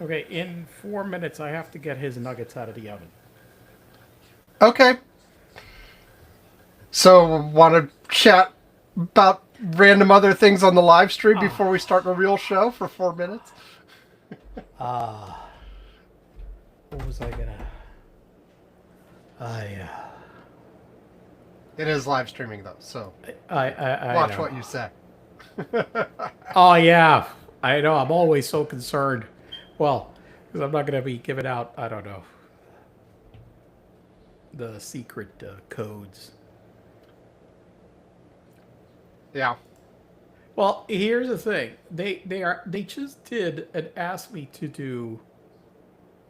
Okay, in 4 minutes, I have to get his nuggets out of the oven. Okay. So, want to chat about random other things on the live stream before we Ah, start a real show for 4 minutes? what was I gonna? I, It is live streaming though, so I watch know. what you say. Oh yeah, I know. I'm always so concerned. Well, because I'm not gonna be giving out. I don't know the secret codes. Yeah. Well, here's the thing. They just did and asked me to do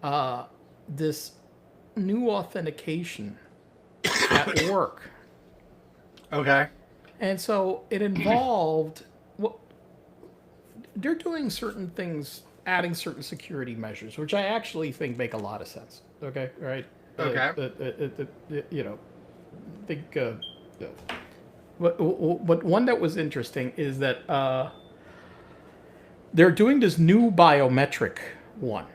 uh this new authentication at work. Okay. And so it involved well, they're doing certain things, adding certain security measures, which I actually think make a lot of sense. Okay, right? Okay. You know, I think. But one that was interesting is that they're doing this new biometric one.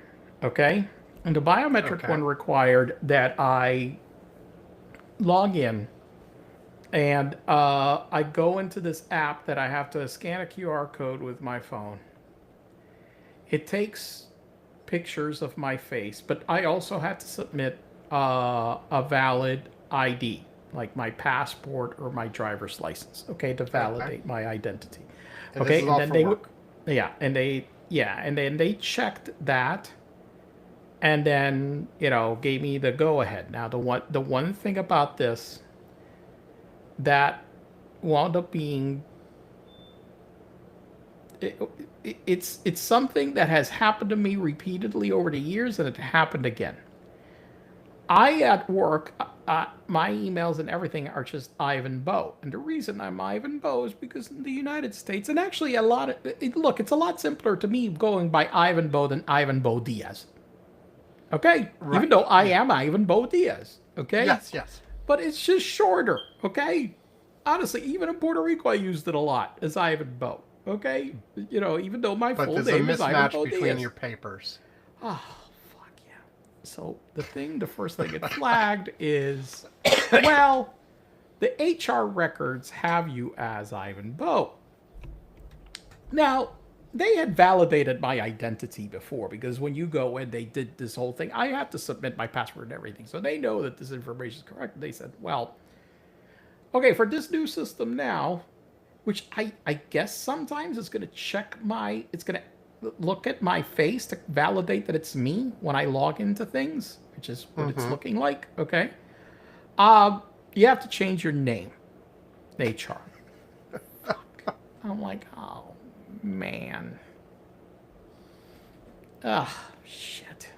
Okay, and the biometric Okay. one required that I log in and I go into this app that I have to scan a QR code with my phone. It takes pictures of my face, but I also had to submit a valid ID, like my passport or my driver's license, okay, to Okay. validate my identity. And this is Okay, and all then for work. and then they checked that, and then gave me the go ahead. Now the one thing about this that wound up being it, it's something that has happened to me repeatedly over the years, and it happened again. I at work, my emails and everything are just Ivan Bowe, and the reason I'm Ivan Bowe is because in the United States, and actually a lot of look, it's a lot simpler to me going by Ivan Bowe than Ivan Bowe Diaz. Okay, even Right. though I Yeah. am Ivan Bowe Diaz. Okay, Yes. Yes. but it's just shorter. Okay, honestly, even in Puerto Rico, I used it a lot as Ivan Bowe. Okay, even though my But full there's a name is Ivan mismatch Bowe between Diaz. your papers. Oh, fuck yeah. So the first thing it flagged is, well, the HR records have you as Ivan Bowe. Now, they had validated my identity before because when you go in, they did this whole thing. I have to submit my password and everything. So they know that this information is correct. They said, well, okay, for this new system now, which I guess sometimes it's going to it's going to look at my face to validate that it's me when I log into things, which is what it's Mm-hmm. looking like. Okay. Um, you have to change your name, HR. Fuck. I'm like, oh man. Ah, shit.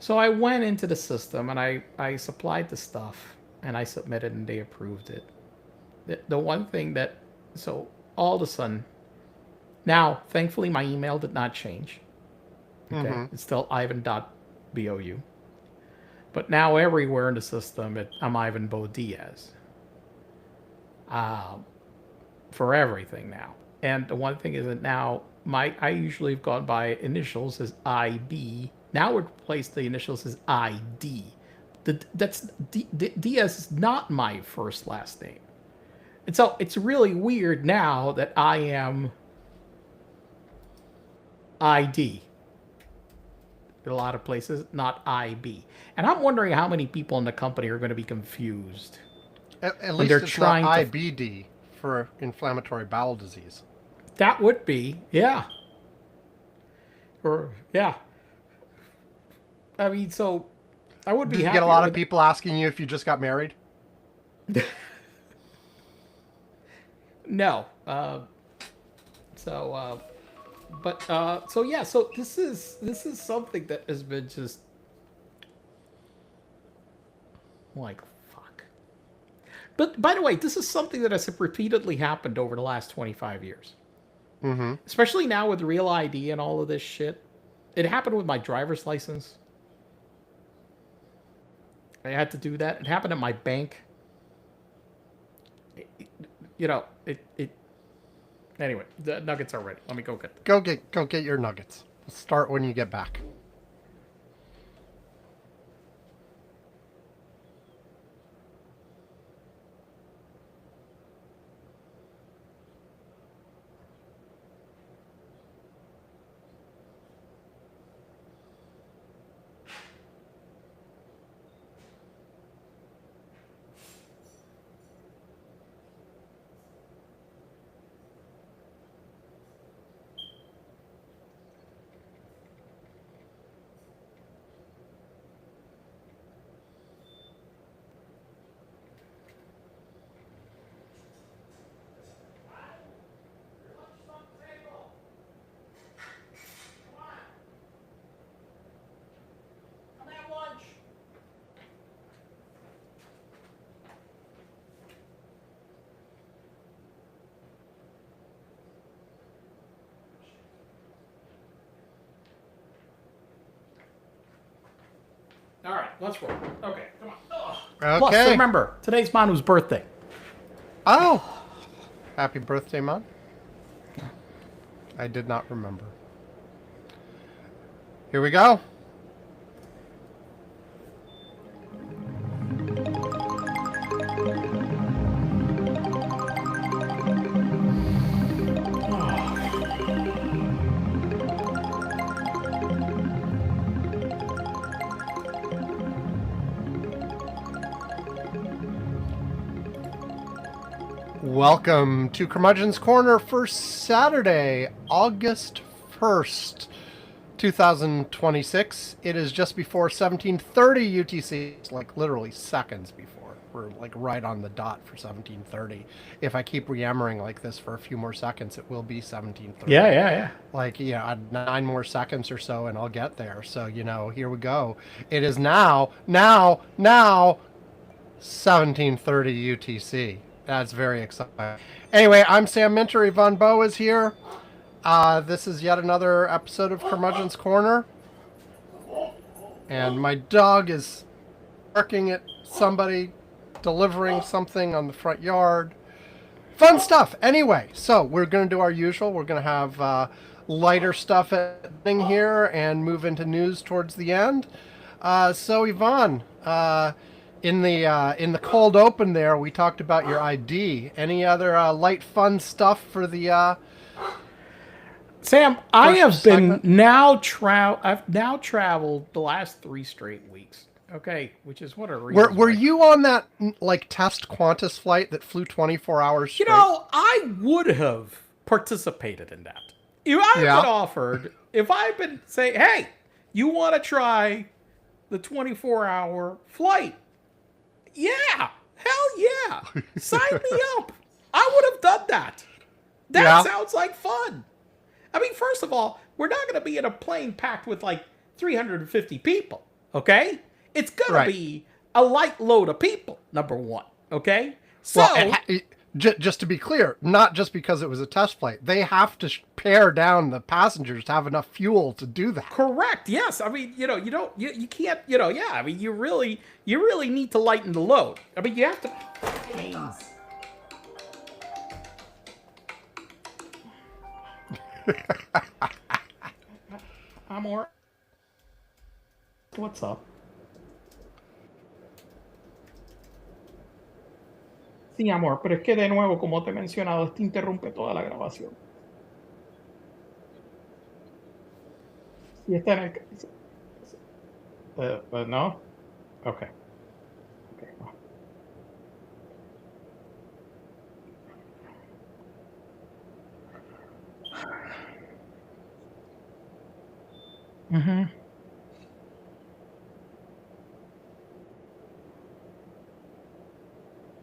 So I went into the system and I supplied the stuff and I submitted and they approved it. The one thing that, so all of a sudden, now thankfully my email did not change. Okay, Mm-hmm. it's still Ivan.bou. But now everywhere in the system, I'm Ivan Bo Diaz uh, for everything now. And the one thing is that now I usually have gone by initials as IB. Now it replaced the initials as ID. Diaz is not my first last name. And so it's really weird now that I am ID in a lot of places, not IB. And I'm wondering how many people in the company are going to be confused At when they're least it's not trying to. IBD for inflammatory bowel disease. That would be, yeah. Or, yeah. I mean, so I would be Did you get a happier lot of with. people asking you if you just got married? No. So, so yeah, so this is something that has been just like fuck. But by the way, this is something that has repeatedly happened over the last 25 years. Mm-hmm. Especially now with Real ID and all of this shit. It happened with my driver's license. I had to do that. It happened at my bank. It, it, Anyway, the nuggets are ready. Let me go get them. Go get your nuggets. We'll start when you get back. All right, let's roll. Okay, come on. Okay. Plus, remember, today's Manu's birthday. Oh, happy birthday, Mon. I did not remember. Here we go. Welcome to Curmudgeon's Corner for Saturday, August 1st, 2026. It is just before 1730 UTC. It's like literally seconds before. We're like right on the dot for 1730. If I keep rehammering like this for a few more seconds, it will be 1730. Yeah. Like, 9 more seconds or so and I'll get there. So, here we go. It is now 1730 UTC. That's very exciting. Anyway, I'm Sam Minter. Yvonne Bowe is here. This is yet another episode of Curmudgeon's Corner. And my dog is barking at somebody delivering something on the front yard. Fun stuff. Anyway, so we're going to do our usual. We're going to have lighter stuff happening here and move into news towards the end. So Yvonne, in the cold open there, we talked about your ID. Any other light fun stuff for the Sam, I have segment? been I've now traveled the last 3 straight weeks. Okay, which is what a reason. Were you on that test Qantas flight that flew 24 hours straight? I would have participated in that. If I had been offered, if I'd been saying, hey, you want to try the 24-hour flight? Yeah, hell yeah. Sign me up. I would have done that. That sounds like fun. I mean, first of all, we're not going to be in a plane packed with 350 people, okay? It's going to be a light load of people, number one, okay? So, just to be clear, not just because it was a test flight. They have to pare down the passengers to have enough fuel to do that. Correct. Yes. I mean, you can't, I mean, you really need to lighten the load. I mean, you have to. Amor. What's up? Sí, amor, pero es que de nuevo, como te he mencionado, esto interrumpe toda la grabación. Y está en el... ¿No? Okay. Well. Mm-hmm.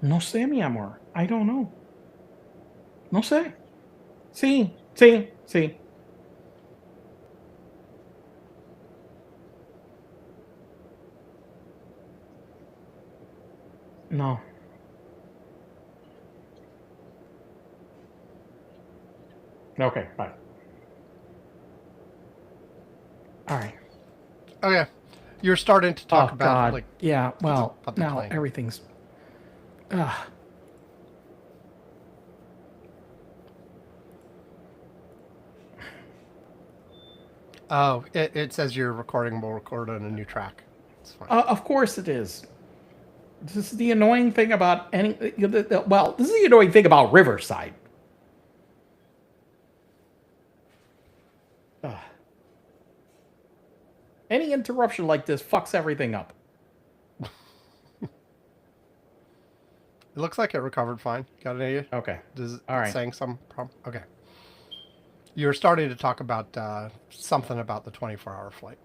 No sé, mi amor. I don't know. No sé. Sí. No. Okay, bye. All right. Okay. You're starting to talk about God. Yeah, well, now plane. everything's Oh, it says you're recording. We'll record on a new track. It's fine. Of course it is. This is the annoying thing about well, this is the annoying thing about Riverside. Ugh. Any interruption like this fucks everything up. It looks like it recovered fine. Got an idea? Okay. Does All right. saying some problem? Okay. You were starting to talk about something about the 24-hour flight.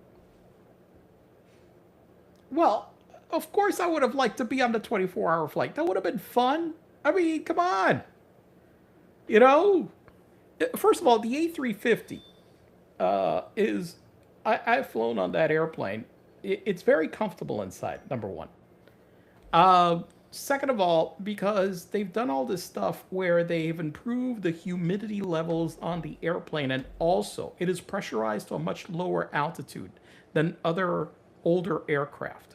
Well, of course I would have liked to be on the 24-hour flight. That would have been fun. I mean, come on. You know? First of all, the A350 is... I've flown on that airplane. It's very comfortable inside, number one. Second of all, because they've done all this stuff where they've improved the humidity levels on the airplane, and also it is pressurized to a much lower altitude than other older aircraft.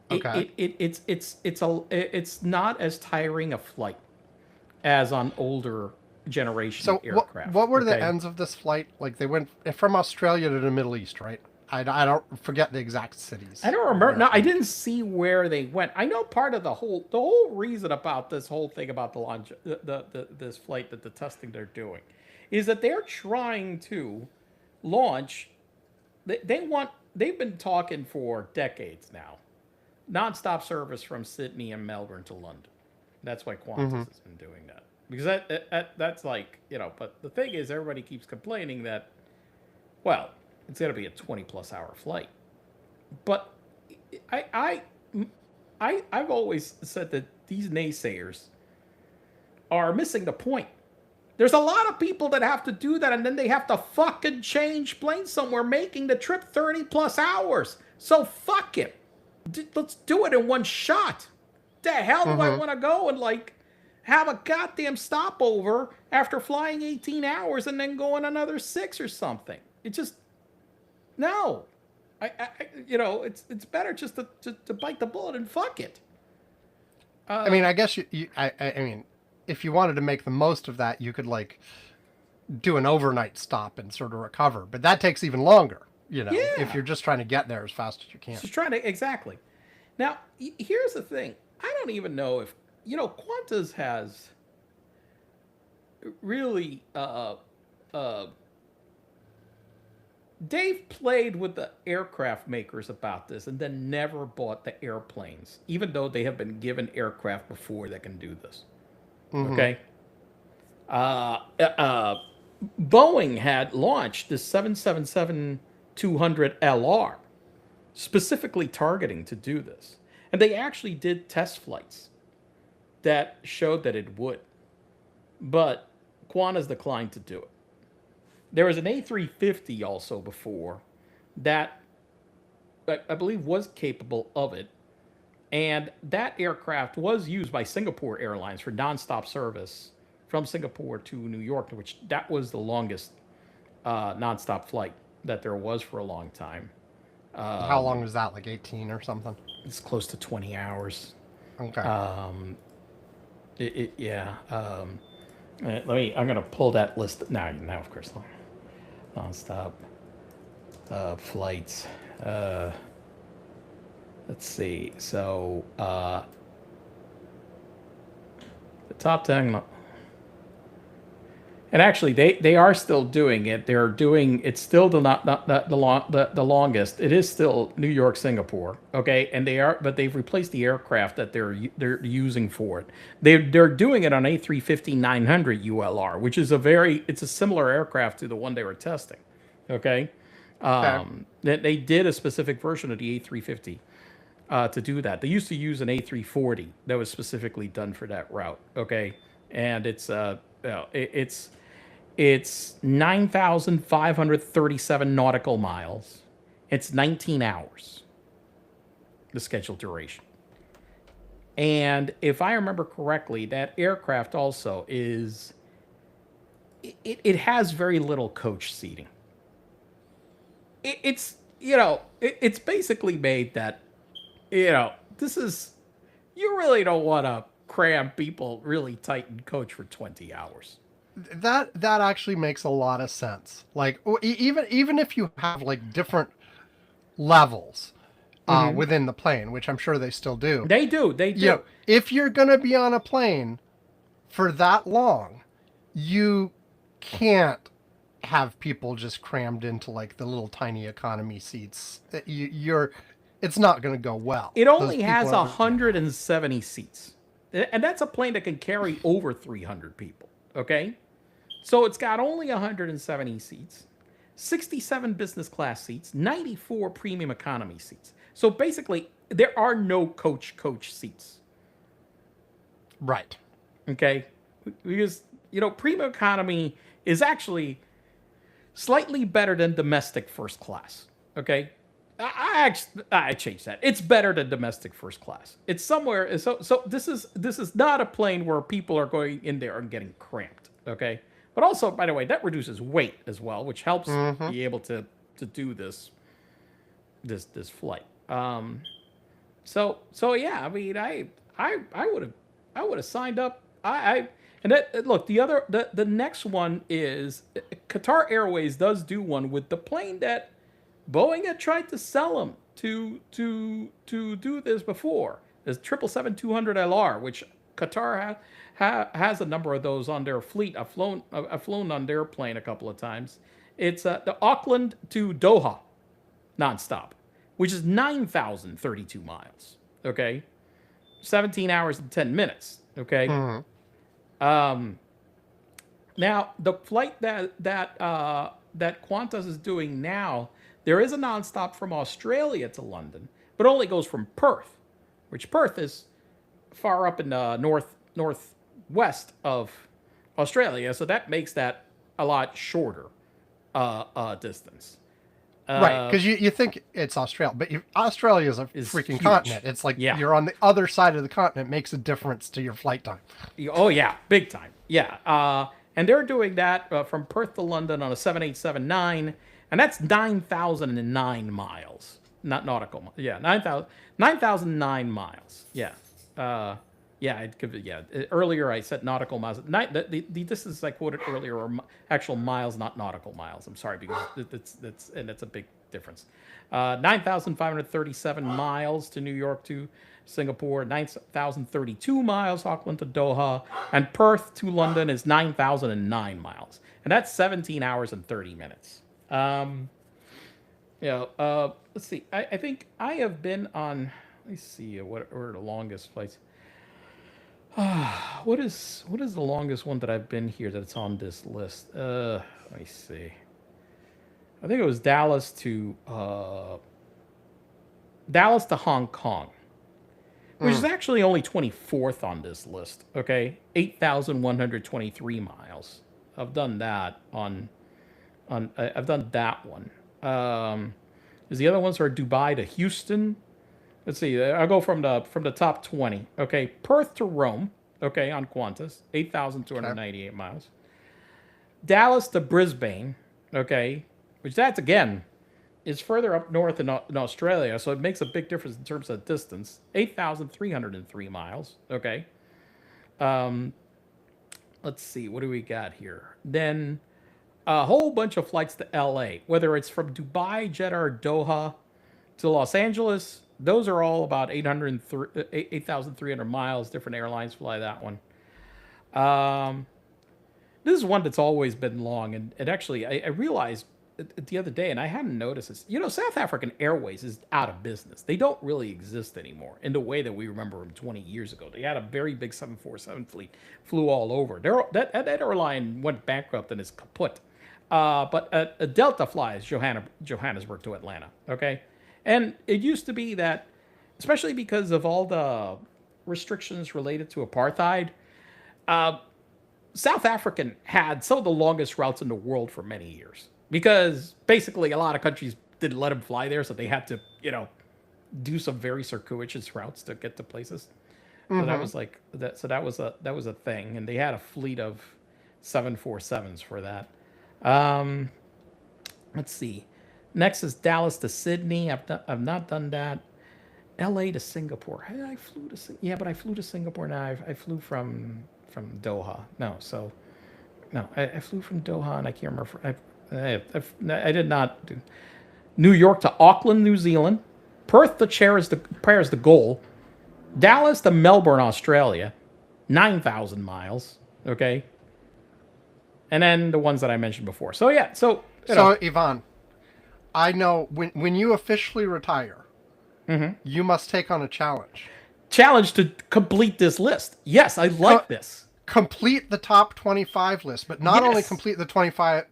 Okay. It's not as tiring a flight as on older generation So aircraft. what were the okay? ends of this flight? Like they went from Australia to the Middle East, right? I don't forget the exact cities. I don't remember. No, I didn't see where they went. I know part of the whole reason about this whole thing about the launch, this flight, that the testing they're doing, is that they're trying to launch. They've been talking for decades now, nonstop service from Sydney and Melbourne to London. That's why Qantas has been doing that, because that's like, But the thing is, everybody keeps complaining that, well, it's going to be a 20+ hour flight. But I've always said that these naysayers are missing the point. There's a lot of people that have to do that, and then they have to fucking change planes somewhere, making the trip 30+ hours. So fuck it. Let's do it in one shot. The hell do I want to go and have a goddamn stopover after flying 18 hours and then go on another 6 or something? It just... No, it's better just to bite the bullet and fuck it. I mean, I guess I mean, if you wanted to make the most of that, you could do an overnight stop and sort of recover, but that takes even longer. Yeah. If you're just trying to get there as fast as you can. Just trying to exactly. Now, here's the thing. I don't even know if Qantas has really Dave played with the aircraft makers about this and then never bought the airplanes, even though they have been given aircraft before that can do this. Okay? Boeing had launched the 777-200LR specifically targeting to do this. And they actually did test flights that showed that it would. But Qantas declined to do it. There was an A350 also before that I believe was capable of it. And that aircraft was used by Singapore Airlines for nonstop service from Singapore to New York, which that was the longest nonstop flight that there was for a long time. How long was that? Like 18 or something? It's close to 20 hours. Okay. Yeah. I'm going to pull that list. Now, of course, nonstop flights. Let's see. So, the top 10. And actually, they are still doing it. They're doing it's still the longest. It is still New York, Singapore. Okay, and but they've replaced the aircraft that they're using for it. They're doing it on A350-900 ULR, which is it's a similar aircraft to the one they were testing. Okay, they did a specific version of the A350 to do that. They used to use an A340 that was specifically done for that route. Okay, and it's 9,537 nautical miles. It's 19 hours, the scheduled duration. And if I remember correctly, that aircraft also it has very little coach seating. It's basically made that, this is, you really don't want to cram people really tight in coach for 20 hours. that actually makes a lot of sense. Like even if you have like different levels within the plane, which I'm sure they still do. They do. They You know, do. if you're gonna be on a plane for that long, you can't have people just crammed into like the little tiny economy seats. It's not going to go well. It Those only people has are. 170 seats. And that's a plane that can carry over 300 people. Okay? So it's got only 170 seats, 67 business class seats, 94 premium economy seats. So basically, there are no coach seats. Right. Okay? Because, premium economy is actually slightly better than domestic first class. Okay? I changed that. It's better than domestic first class. It's somewhere. So this is not a plane where people are going in there and getting cramped. Okay, but also, by the way, that reduces weight as well, which helps be able to do this flight. So yeah, I mean, I would have signed up. And that, look, the next one is Qatar Airways does do one with the plane that Boeing had tried to sell them to do this before. There's 777-200LR, which Qatar has a number of those on their fleet. I've flown on their plane a couple of times. It's the Auckland to Doha nonstop, which is 9,032 miles. Okay, 17 hours and 10 minutes. Okay. Now the flight that Qantas is doing now, there is a nonstop from Australia to London, but only goes from Perth, which Perth is far up in the northwest of Australia, so that makes that a lot shorter distance. Right, because you think it's Australia, but Australia is a freaking huge. Continent. It's like you're on the other side of the continent. It makes a difference to your flight time. Oh yeah, big time. Yeah, and they're doing that from Perth to London on a 787-9, and that's 9,009 miles, not nautical. Yeah, 9,009 miles. Yeah, yeah. I'd give it. Yeah, earlier I said nautical miles. The distance I quoted earlier are actual miles, not nautical miles. I'm sorry, because that's a big difference. 9,537 miles to New York to Singapore, 9,032 miles Auckland to Doha, and Perth to London is 9,009 miles, and that's 17 hours and 30 minutes. Let's see. I think I have been on. Let me see what are the longest flights. What is the longest one that I've been here that's on this list? Let me see. I think it was Dallas to Hong Kong, which is actually only 24th on this list. Okay, 8,123 miles. I've done that I've done that one. The other ones are Dubai to Houston. Let's see. I'll go from the top 20. Okay, Perth to Rome. Okay, on Qantas, 8,298 miles. Dallas to Brisbane. Okay, which that's again is further up north in Australia, so it makes a big difference in terms of distance. 8,303 miles. Okay. Let's see. What do we got here? Then a whole bunch of flights to LA, whether it's from Dubai, Jeddah, or Doha to Los Angeles. Those are all about 8,300 miles. Different airlines fly that one. This is one that's always been long. And actually, I realized the other day, and I hadn't noticed this. South African Airways is out of business. They don't really exist anymore in the way that we remember them 20 years ago. They had a very big 747 fleet, flew all over. That airline went bankrupt and is kaput. But a Delta flies Johannesburg to Atlanta. Okay. And it used to be that, especially because of all the restrictions related to apartheid, South African had some of the longest routes in the world for many years. Because basically a lot of countries didn't let them fly there, so they had to, do some very circuitous routes to get to places. So that was like that. So that was a thing, and they had a fleet of 747s for that. Let's see. Next is Dallas to Sydney. I've not done that. L.A. to Singapore. I flew to but I flew to Singapore now. I flew from Doha. No, so No, I flew from Doha, and I can't remember. I did not do New York to Auckland, New Zealand, Perth to Paris the Goal, Dallas to Melbourne, Australia, 9,000 miles. Okay, and then the ones that I mentioned before. So yeah, so So Ivan, I know when you officially retire, you must take on a challenge. challenge to complete this list. Yes, I like this. Complete the top 25 list, but not only Yes. complete the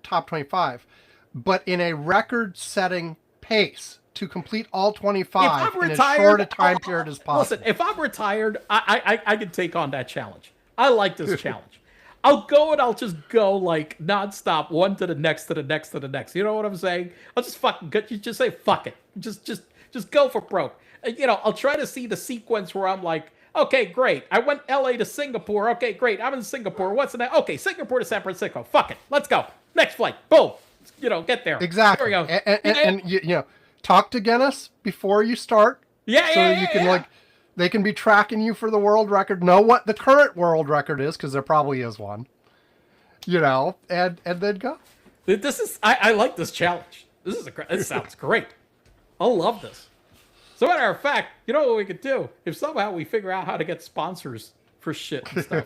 top 25, but in a record-setting pace to complete all 25 in as short a time period as possible. Listen, if I'm retired, I can take on that challenge. I like this challenge. I'll go and I'll just go like nonstop, one to the next, to the next, to the next. You know what I'm saying? I'll just fucking just say fuck it. Just go for broke. You know, I'll try to see the sequence where I'm like, okay, great. I went LA to Singapore. Okay, great. I'm in Singapore. What's the next? Okay, Singapore to San Francisco. Fuck it. Let's go. Next flight. Boom. You know, get there. Exactly. There we go. And you know, talk to Guinness before you start. So you can like, they can be tracking you for the world record. Know what the current world record is, because there probably is one. You know, and then go. This is I like this challenge. This sounds great. I love this. So, matter of fact, you know what we could do if somehow we figure out how to get sponsors for shit and stuff,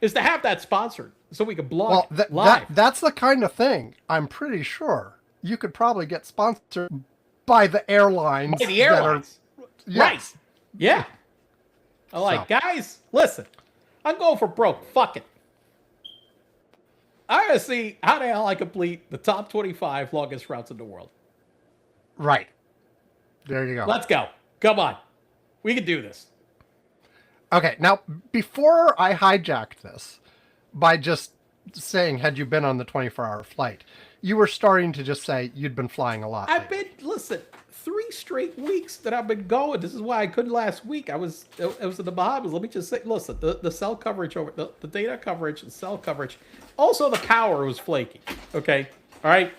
is to have that sponsored so we could blog live. That's the kind of thing I'm pretty sure you could probably get sponsored by the airlines. By the airlines, yes. right? Yeah. I'm like, guys, listen, I'm going for broke. Fuck it. I gotta see how the hell I complete the top 25 longest routes in the world. Right. There you go. Let's go. Come on. We can do this. Okay, now, before I hijacked this by just saying, had you been on the 24-hour flight, you were starting to just say you'd been flying a lot. Listen, 3 straight weeks that I've been going. This is why I couldn't last week. I was in the Bahamas. Let me just say, listen, the cell coverage over, the data coverage, the cell coverage, also the power was flaky. Okay? All right?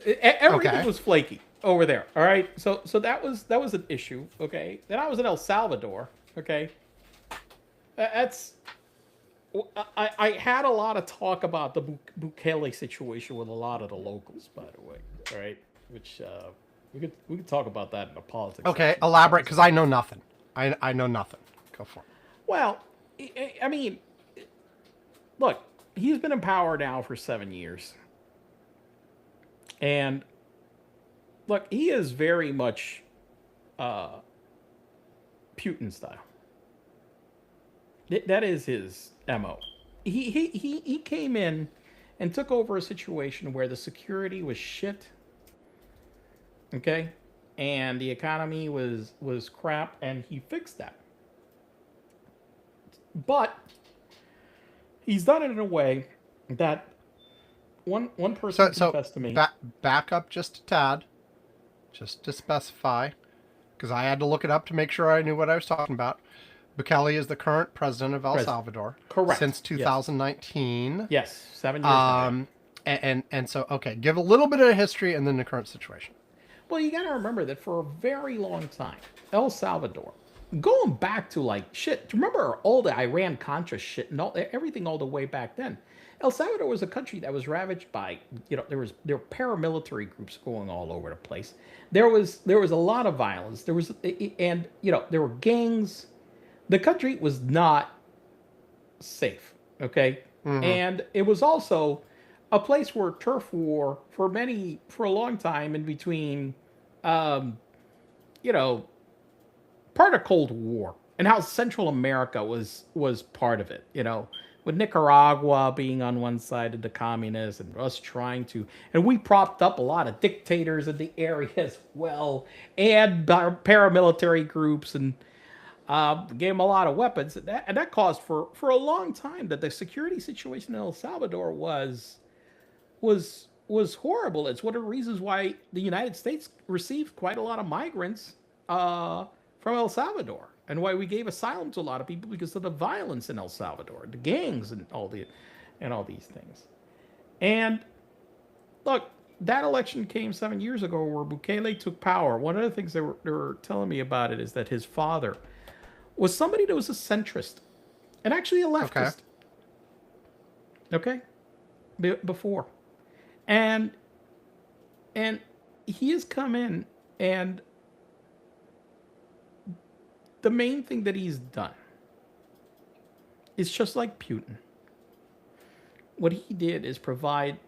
Everything was flaky over there. All right? So that was an issue. Okay? Then I was in El Salvador. Okay? I had a lot of talk about the Bukele situation with a lot of the locals, by the way. All right? Which we could talk about that in the politics. Okay, section. elaborate, because I know nothing. I know nothing. Go for it. Well, I mean, look, he's been in power now for 7 years, and look, he is very much Putin style. That is his MO. He came in and took over a situation where the security was shit. Okay? And the economy was crap, and he fixed that. But he's done it in a way that one person confessed to me. Back up just a tad, just to specify, because I had to look it up to make sure I knew what I was talking about. Bukele is the current president of El Salvador. Correct. Since 2019. Yes, 7 years now. And so, okay, give a little bit of history and then the current situation. Well, you got to remember that for a very long time, El Salvador, going back to like shit, remember all the Iran-Contra shit and everything all the way back then. El Salvador was a country that was ravaged by, there were paramilitary groups going all over the place. There was a lot of violence. There were gangs. The country was not safe, okay? Mm-hmm. And it was also a place where turf war for a long time in between, part of Cold War, and how Central America was part of it, with Nicaragua being on one side of the communists and us trying to, and we propped up a lot of dictators in the area as well, and paramilitary groups, and gave them a lot of weapons, and that caused for a long time that the security situation in El Salvador was horrible. It's one of the reasons why the United States received quite a lot of migrants from El Salvador, and why we gave asylum to a lot of people because of the violence in El Salvador, the gangs, and all these things. And look, that election came 7 years ago where Bukele took power. One of the things they were telling me about it is that his father was somebody that was a centrist and actually a leftist. Okay, before, and and he has come in, and the main thing that he's done is just like Putin. What he did is provide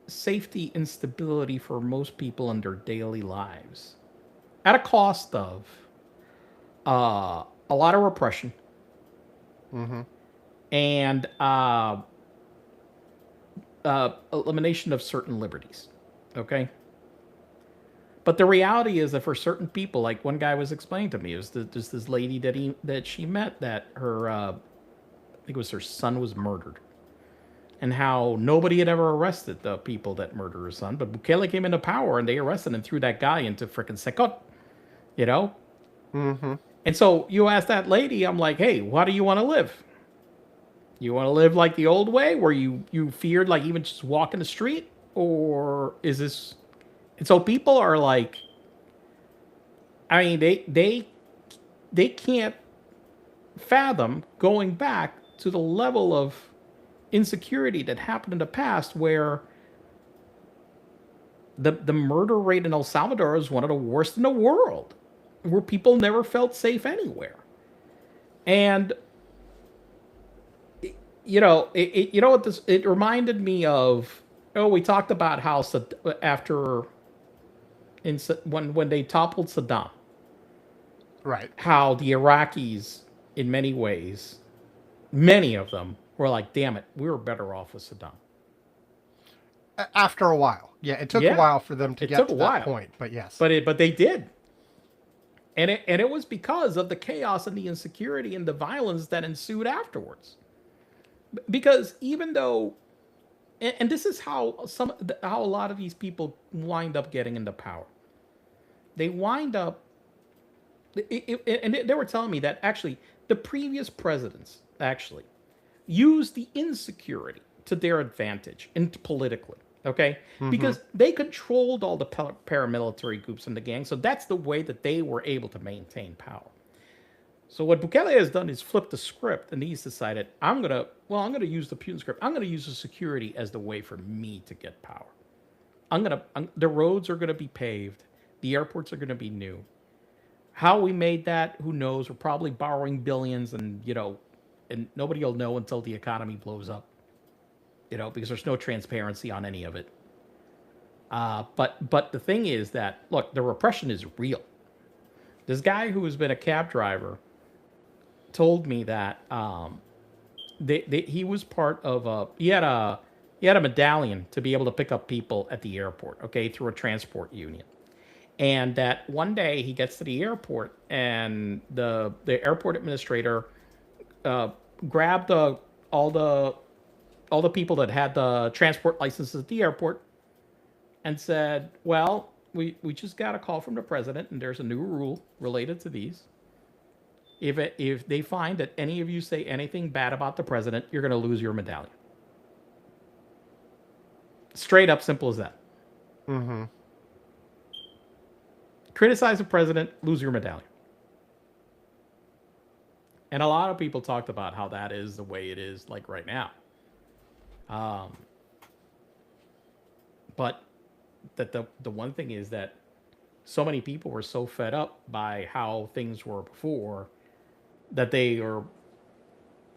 safety and stability for most people in their daily lives at a cost of a lot of repression Mm-hmm. and elimination of certain liberties. Okay. But the reality is that for certain people, like one guy was explaining to me, it was just this lady that she met that her, I think it was her son was murdered, and how nobody had ever arrested the people that murdered her son, but Bukele came into power and they arrested and threw that guy into frickin' Secot, you know. Mm-hmm. And so you ask that lady, I'm like, hey, how do you want to live? You want to live like the old way, where you feared like even just walking the street, or is this? And so people are like, I mean, they can't fathom going back to the level of insecurity that happened in the past, where the murder rate in El Salvador is one of the worst in the world, where people never felt safe anywhere. And you know what this it reminded me of. Oh, we talked about how after when they toppled Saddam, Right. how the Iraqis, in many ways, many of them were like, "Damn it, we were better off with Saddam." After a while, yeah, it took a Yeah, while for them to it get took a to that while, point, but yes. but they did, and it was because of the chaos and the insecurity and the violence that ensued afterwards. Because even though, and this is how a lot of these people wind up getting into power. They wind up, and they were telling me that actually the previous presidents actually used the insecurity to their advantage and politically. Okay, Mm-hmm. because they controlled all the paramilitary groups and the gangs, so that's the way that they were able to maintain power. So what Bukele has done is flipped the script, and he's decided, I'm gonna use the Putin script. I'm gonna use the security as the way for me to get power. The roads are gonna be paved, the airports are gonna be new. How we made that, who knows? We're probably borrowing billions, and and nobody will know until the economy blows up. Because there's no transparency on any of it. But the thing is that, look, the repression is real. This guy who has been a cab driver told me that he was part of he had a medallion to be able to pick up people at the airport, okay, through a transport union. And that one day he gets to the airport, and the airport administrator uh, grabbed all the people that had the transport licenses at the airport and said, well, we just got a call from the president, and there's a new rule related to these. If they find that any of you say anything bad about the president, you're going to lose your medallion. Straight up, simple as that. Mm-hmm. Criticize the president, lose your medallion. And a lot of people talked about how that is the way it is, like right now. Um, but that the one thing is that so many people were so fed up by how things were before that they are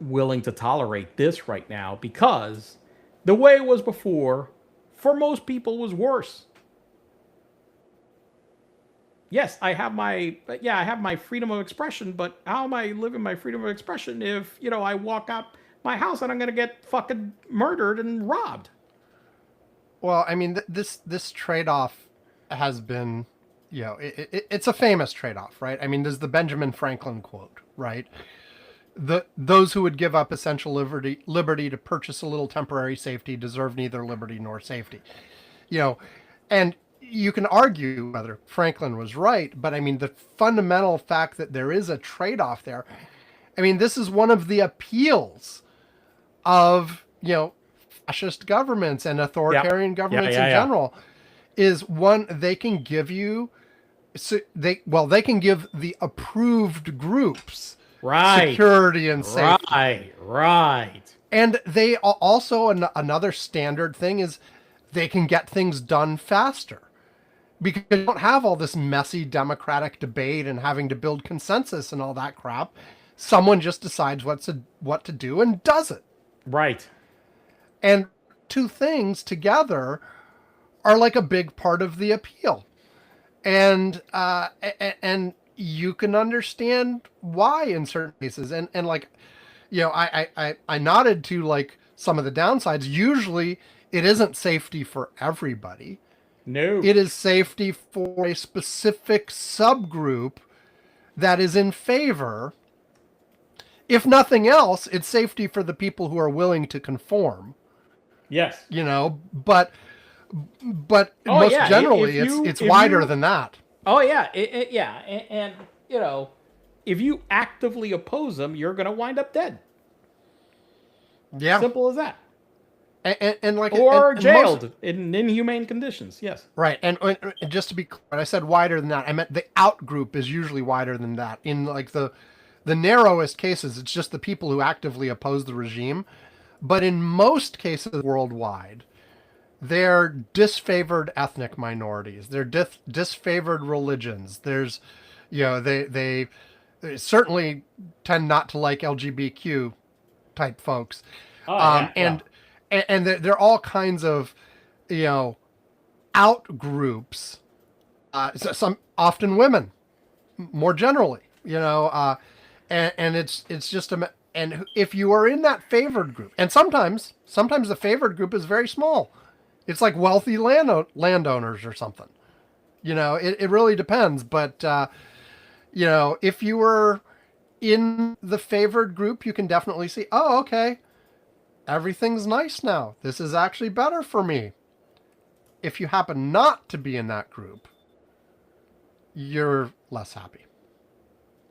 willing to tolerate this right now, because the way it was before for most people was worse. Yes, I have my freedom of expression, but how am I living my freedom of expression if, I walk out my house and I'm going to get fucking murdered and robbed? Well, I mean, this trade-off has been, it's a famous trade-off, right? I mean, there's the Benjamin Franklin quote, right? Those who would give up essential liberty to purchase a little temporary safety deserve neither liberty nor safety. You know, and you can argue whether Franklin was right, but I mean, the fundamental fact that there is a trade-off there. I mean, this is one of the appeals of, fascist governments and authoritarian governments in general, is one, they can give you, they can give the approved groups Right. security and safety. Right. And they also, another standard thing is they can get things done faster because you don't have all this messy democratic debate and having to build consensus and all that crap. Someone just decides what to do and does it. Right. And two things together are like a big part of the appeal. And you can understand why in certain cases. And like, I nodded to like some of the downsides. Usually it isn't safety for everybody. No. It is safety for a specific subgroup that is in favor. If nothing else, it's safety for the people who are willing to conform. Yes. But most generally, it's wider than that. Oh yeah, yeah, and if you actively oppose them, you're going to wind up dead. Yeah, simple as that. And like or and jailed in inhumane conditions. Yes. Right, and just to be clear, I said wider than that. I meant the out group is usually wider than that. In like the narrowest cases, it's just the people who actively oppose the regime. But in most cases worldwide, they're disfavored ethnic minorities. They're disfavored religions. There's, they certainly tend not to like LGBTQ type folks. And there are all kinds of, out groups. Some often women, more generally, and it's just and if you are in that favored group, and sometimes the favored group is very small. It's like wealthy landowners or something. It really depends. But, if you were in the favored group, you can definitely see, oh, okay, everything's nice now. This is actually better for me. If you happen not to be in that group, you're less happy.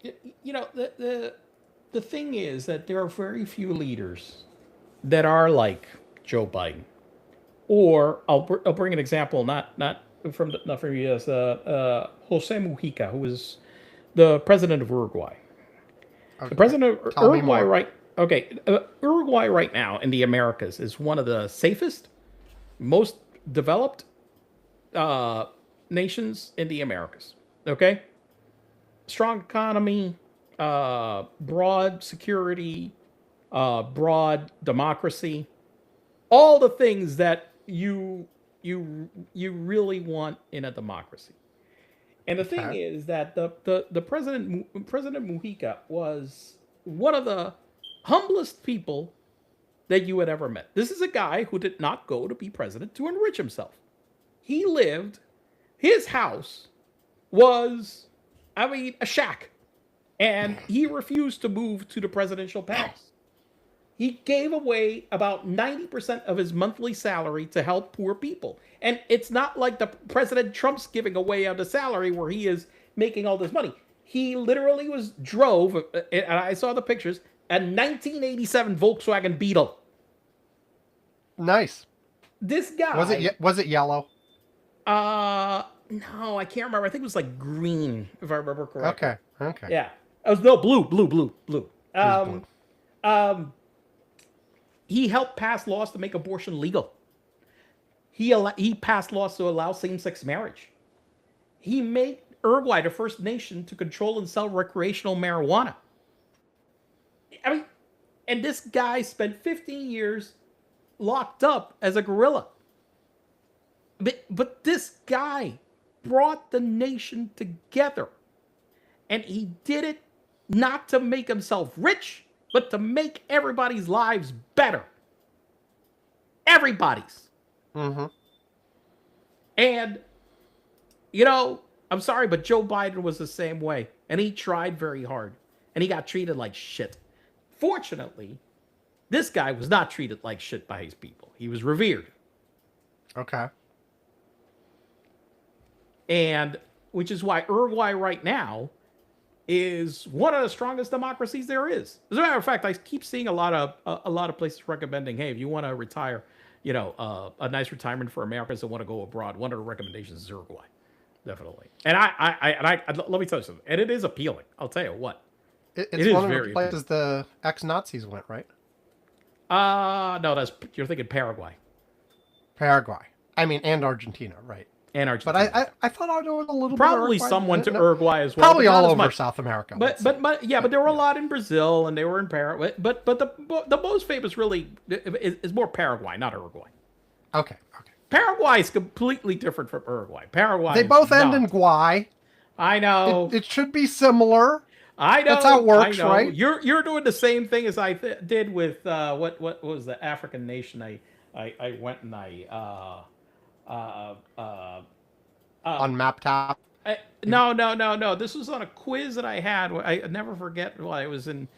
The thing is that there are very few leaders that are like Joe Biden. Or I'll bring an example, not from US, Jose Mujica, who was the president of Uruguay. Okay. The president of Uruguay, right? Okay, Uruguay right now in the Americas is one of the safest, most developed nations in the Americas. Okay, strong economy, broad security, broad democracy, all the things that you really want in a democracy. And the thing is that the President Mujica was one of the humblest people that you had ever met. This is a guy who did not go to be president to enrich himself. His house was, a shack. And he refused to move to the presidential palace. He gave away about 90% of his monthly salary to help poor people. And it's not like the President Trump's giving away of the salary where he is making all this money. He literally drove, and I saw the pictures, a 1987 Volkswagen Beetle. Nice. This guy... Was it yellow? No, I can't remember. I think it was like green, if I remember correctly. Okay. Yeah. It was, no, blue. He helped pass laws to make abortion legal. He passed laws to allow same-sex marriage. He made Uruguay the first nation to control and sell recreational marijuana. And this guy spent 15 years locked up as a guerrilla. But this guy brought the nation together. And he did it not to make himself rich, but to make everybody's lives better. Everybody's. Mm-hmm. And, I'm sorry, but Joe Biden was the same way. And he tried very hard. And he got treated like shit. Fortunately, this guy was not treated like shit by his people. He was revered. Okay. And, which is why Uruguay right now is one of the strongest democracies there is. As a matter of fact, I keep seeing a lot of places recommending, hey, if you want to retire, a nice retirement for Americans that want to go abroad, one of the recommendations is Uruguay, definitely. And I let me tell you something, and it is appealing. I'll tell you what, it's one of the places the ex-Nazis went, right? No, you're thinking Paraguay Paraguay. I mean, and Argentina, right? and But Argentina. I thought I knew a little Probably bit of some Uruguay. went to No, Uruguay as well, probably but not all as over much. South America. But Let's say. but there were a lot in Brazil, and they were in Paraguay. But the most famous really is more Paraguay, not Uruguay. Okay. Paraguay is completely different from Uruguay. Paraguay. They is both end not. in guay. I know. It should be similar. I know. That's how it works, I know. right? You're doing the same thing as I did with what was the African nation I went and On map tap. no. This was on a quiz that I had. I never forget. Well, I was in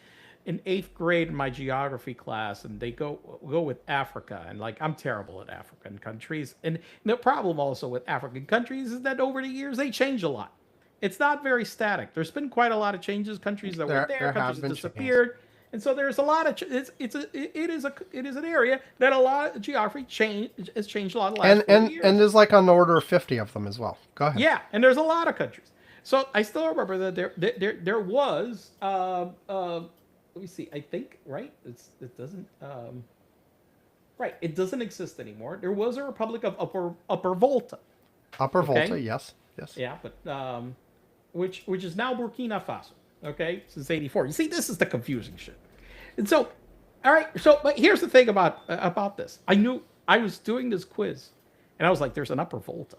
eighth grade in my geography class, and they go with Africa, and like I'm terrible at African countries, and the problem also with African countries is that over the years they change a lot. It's not very static. There's been quite a lot of changes. Countries that were there, There countries have that been disappeared, and so there's a lot of. It is an area that a lot of geography has changed a lot in the last 40 years. And there's like on the order of 50 of them as well. Go ahead. Yeah, and there's a lot of countries. So I still remember that there was let me see. I think right. It doesn't right. It doesn't exist anymore. There was a Republic of Upper Volta. Upper Okay. Volta, yes. Yeah, but which is now Burkina Faso. Okay, since '84. You see, this is the confusing shit. And so, all right. So, but here's the thing about this. I knew I was doing this quiz, and I was like, "There's an Upper Volta,"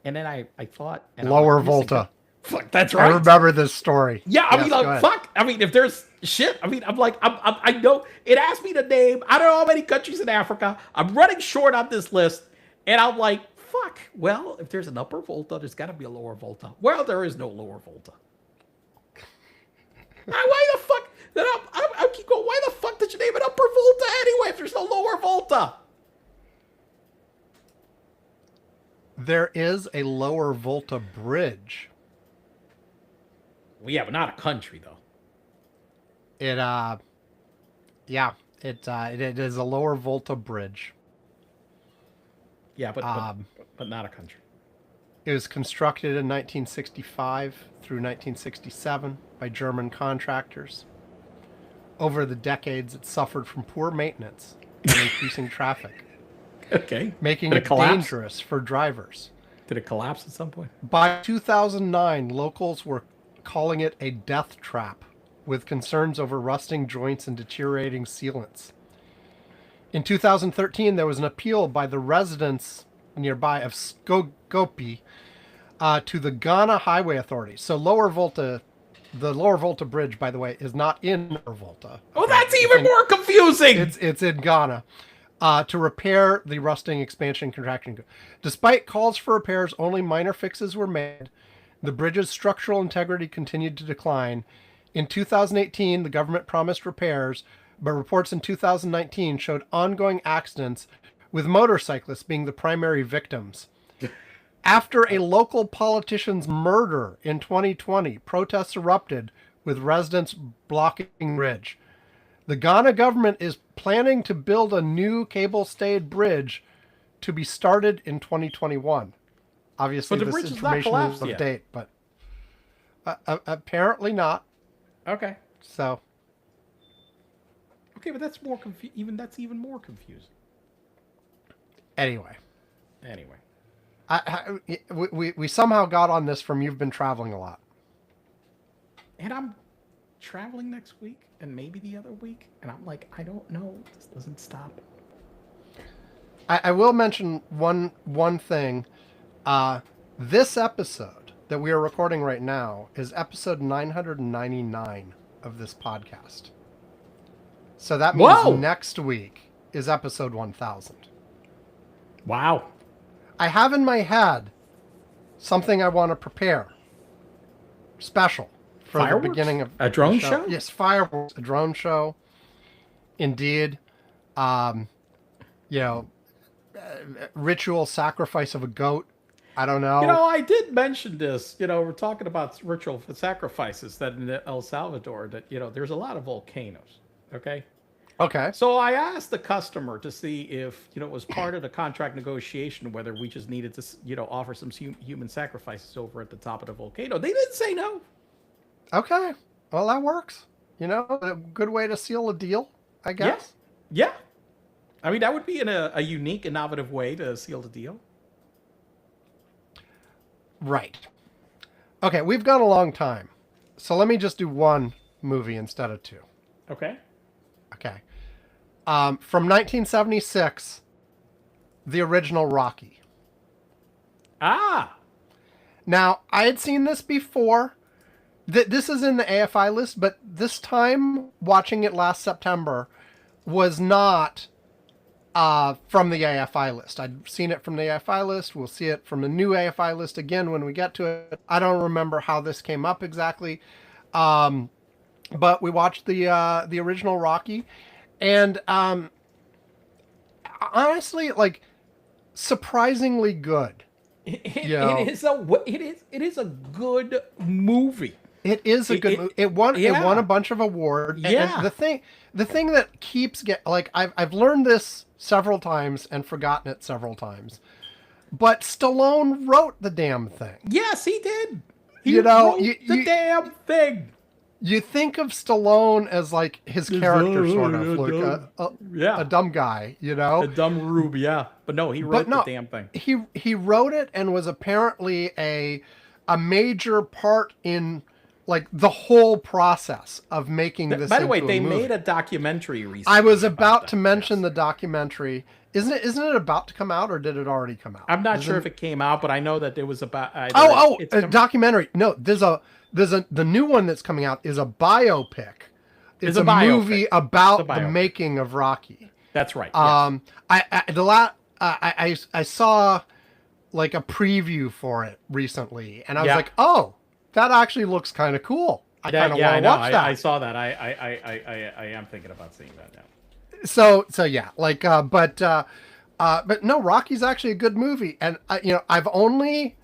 and then I thought and I'm Lower like, Volta. Fuck, that's I right. remember this story. Yeah, I Yes, mean, go like, ahead. fuck. I mean, if there's shit, I mean, I'm like, I know it asked me to name. I don't know how many countries in Africa. I'm running short on this list, and I'm like, fuck. Well, if there's an Upper Volta, there's got to be a Lower Volta. Well, there is no Lower Volta. Why the fuck? Then I keep going. Why the fuck did you name it Upper Volta anyway? If there's no Lower Volta. There is a Lower Volta bridge. Well, yeah, but not a country though. It is a Lower Volta bridge. Yeah, but not a country. It was constructed in 1965 through 1967 by German contractors. Over the decades, it suffered from poor maintenance and increasing traffic, Okay. making Did it collapse? dangerous for drivers. Did it collapse at some point? By 2009, locals were calling it a death trap, with concerns over rusting joints and deteriorating sealants. In 2013, there was an appeal by the residents nearby of Skogopi to the Ghana Highway Authority. So the Lower Volta Bridge, by the way, is not in Lower Volta. Oh, that's even more confusing. It's in Ghana. To repair the rusting expansion contraction. Despite calls for repairs, only minor fixes were made. The bridge's structural integrity continued to decline. In 2018, the government promised repairs, but reports in 2019 showed ongoing accidents, with motorcyclists being the primary victims. After a local politician's murder in 2020, protests erupted, with residents blocking the bridge. The Ghana government is planning to build a new cable-stayed bridge to be started in 2021. Obviously, But the this bridge is not information collapsed is of yet. date, but apparently not. Okay. So, Okay, but that's more that's even more confusing. anyway, Anyway. we somehow got on this from you've been traveling a lot. And I'm traveling next week and maybe the other week, and I'm like, I don't know. This doesn't stop. I will mention one thing. This episode that we are recording right now is episode 999 of this podcast. So that means Whoa! next week is episode 1000. Wow. I have in my head something I want to prepare special for Fireworks? the beginning of A drone the show? Yes, fireworks, a drone show. Indeed. Ritual sacrifice of a goat. I don't know. You know, I did mention this. You know, we're talking about ritual sacrifices that in El Salvador, that, you know, there's a lot of volcanoes. Okay. Okay. So I asked the customer to see if, you know, it was part of the contract negotiation, whether we just needed to, you know, offer some human sacrifices over at the top of the volcano. They didn't say no. Okay. Well, that works. You know, a good way to seal a deal, I guess. Yeah. I mean, that would be a unique, innovative way to seal the deal. Right. Okay, we've gone a long time. So let me just do one movie instead of two. Okay. Okay. From 1976, the original Rocky. Ah. Now, I had seen this before. This is in the AFI list, but this time, watching it last September, was not from the AFI list. I'd seen it from the AFI list. We'll see it from the new AFI list again when we get to it. I don't remember how this came up exactly, but we watched the original Rocky, and honestly, like, surprisingly good. It is a good movie. It is a good movie. It won a bunch of awards. Yeah. And the thing that keeps like I've learned this several times and forgotten it several times. But Stallone wrote the damn thing. Yes, he did. He You know, wrote you- the you- damn thing. You think of Stallone as like his character, sort of like Yeah. a dumb guy, you know. A dumb rube, yeah. But no, he wrote no, the damn thing. He wrote it and was apparently a major part in like the whole process of making this. By the way, into a they movie. made a documentary recently. I was about to that, mention yes. the documentary. Isn't it about to come out, or did it already come out? I'm not sure if it came out, but I know that there was about. A documentary. No, there's the new one that's coming out is a biopic. It's a biopic. Movie about It's a the biopic. making of Rocky. That's right. Yes. I saw like a preview for it recently, and I was Yeah. like, oh, that actually looks kind of cool. I kind of I want to know. watch that. I saw that. I am thinking about seeing that now. So yeah, like, but no, Rocky's actually a good movie, and I've only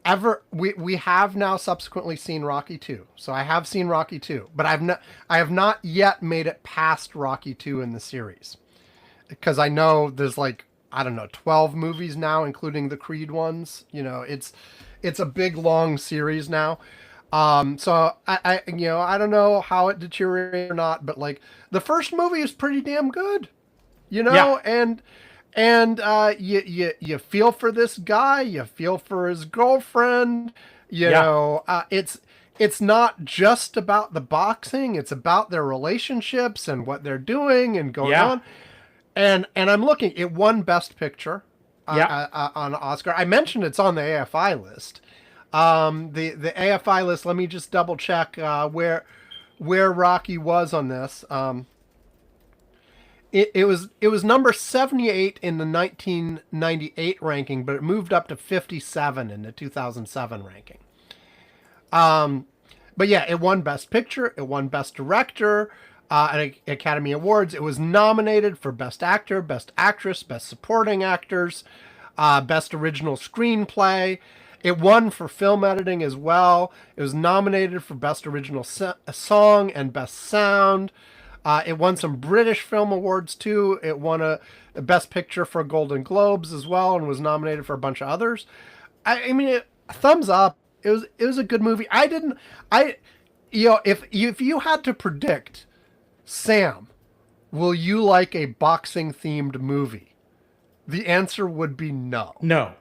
ever we have now subsequently seen Rocky 2. So I have seen Rocky 2, but I have not yet made it past Rocky 2 in the series, because I know there's like, I don't know, 12 movies now, including the Creed ones. You know, it's a big long series now. So I don't know how it deteriorated or not, but like the first movie is pretty damn good, Yeah. and you feel for this guy, you feel for his girlfriend, it's not just about the boxing, it's about their relationships and what they're doing and going Yeah. on. And I'm looking, it won Best Picture on Oscar. I mentioned it's on the AFI list. The AFI list, let me just double check where Rocky was on this. It was number 78 in the 1998 ranking, but it moved up to 57 in the 2007 ranking. But yeah, it won Best Picture, it won Best Director at Academy Awards. It was nominated for Best Actor, Best Actress, Best Supporting Actors, Best Original Screenplay. It won for film editing as well. It was nominated for Best Original Song and Best Sound. It won some British Film Awards too. It won a Best Picture for Golden Globes as well, and was nominated for a bunch of others. I mean, thumbs up. It was a good movie. If you had to predict, Sam, will you like a boxing themed movie? The answer would be no. No.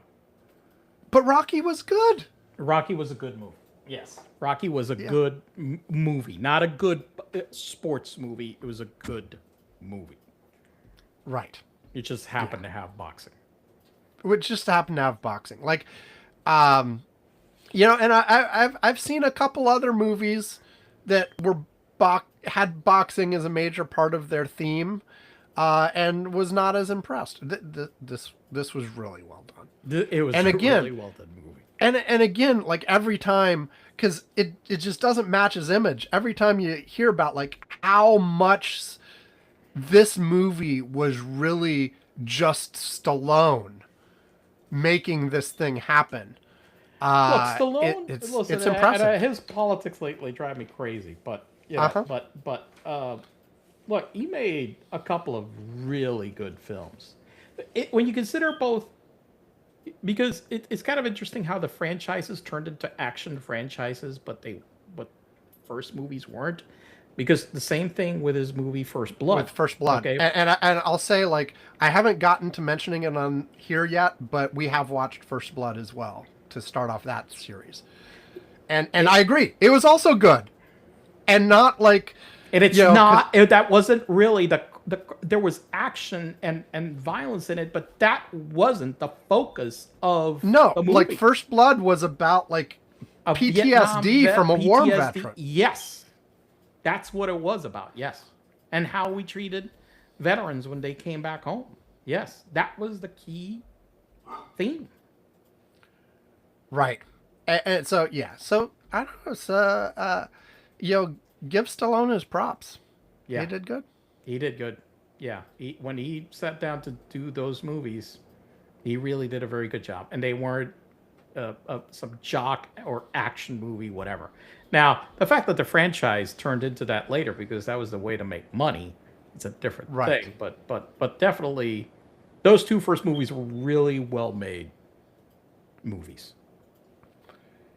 But Rocky was good. Rocky was a good movie. Yes. Rocky was a good movie. Not a good sports movie. It was a good movie. Right. It just happened to have boxing. Which just happened to have boxing. Like, and I've seen a couple other movies that were had boxing as a major part of their theme, and was not as impressed. This was really well done. It was And again, really well done movie. And again, like every time, because it just doesn't match his image. Every time you hear about like how much this movie was really just Stallone making this thing happen. Look, Stallone. It's impressive. His politics lately drive me crazy, but look, he made a couple of really good films. When you consider both, because it's kind of interesting how the franchises turned into action franchises, but first movies weren't. Because the same thing with his movie First Blood. With First Blood. Okay. And I'll say, like, I haven't gotten to mentioning it on here yet, but we have watched First Blood as well to start off that series. And I agree. It was also good. And not like... And it's not... that wasn't really the... There was action and violence in it, but that wasn't the focus of the movie. Like, First Blood was about, like, a PTSD from a war veteran. Yes. That's what it was about, yes. And how we treated veterans when they came back home. Yes, that was the key theme. Right. And so, yeah. So, I don't know. So, give Stallone his props. Yeah. He did good. He did good. Yeah. When he sat down to do those movies, he really did a very good job. And they weren't some jock or action movie, whatever. Now, the fact that the franchise turned into that later because that was the way to make money, it's a different thing. But definitely, those two first movies were really well made movies.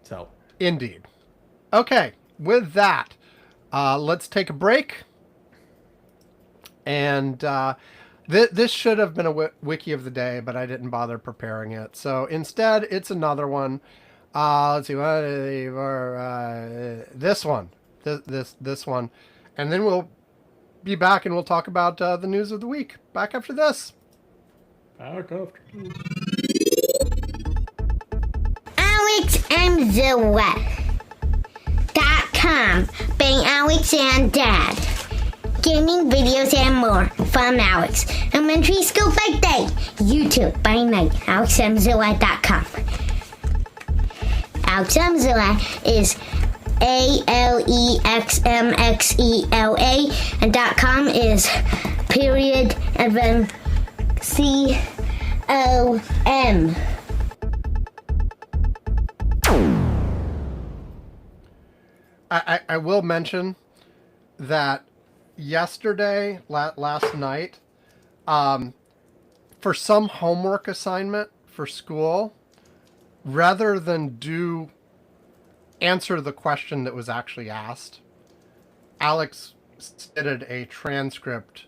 So, indeed. Okay, with that, let's take a break. And this should have been a wiki of the day, but I didn't bother preparing it. So instead, it's another one. Let's see, this one, this one, and then we'll be back and we'll talk about the news of the week. Back after this. AlexMZoe.com. Bang Alex and Dad. Gaming, videos, and more from Alex. Elementary school by day. YouTube by night. AlexMZoe.com. AlexMZoe is ALEXMXELA, and .com is period and then COM. I will mention that yesterday, last night, for some homework assignment for school, rather than answer the question that was actually asked, Alex submitted a transcript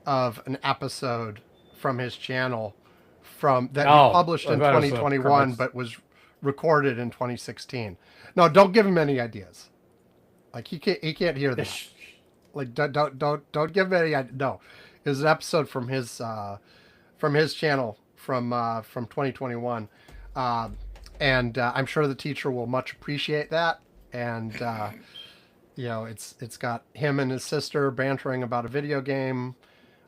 of an episode from his channel he published in 2021 but was recorded in 2016. No, don't give him any ideas. Like, he can't hear that. Like, don't give him any idea. No, it was an episode from his channel from 2021. And I'm sure the teacher will much appreciate that. And, it's got him and his sister bantering about a video game.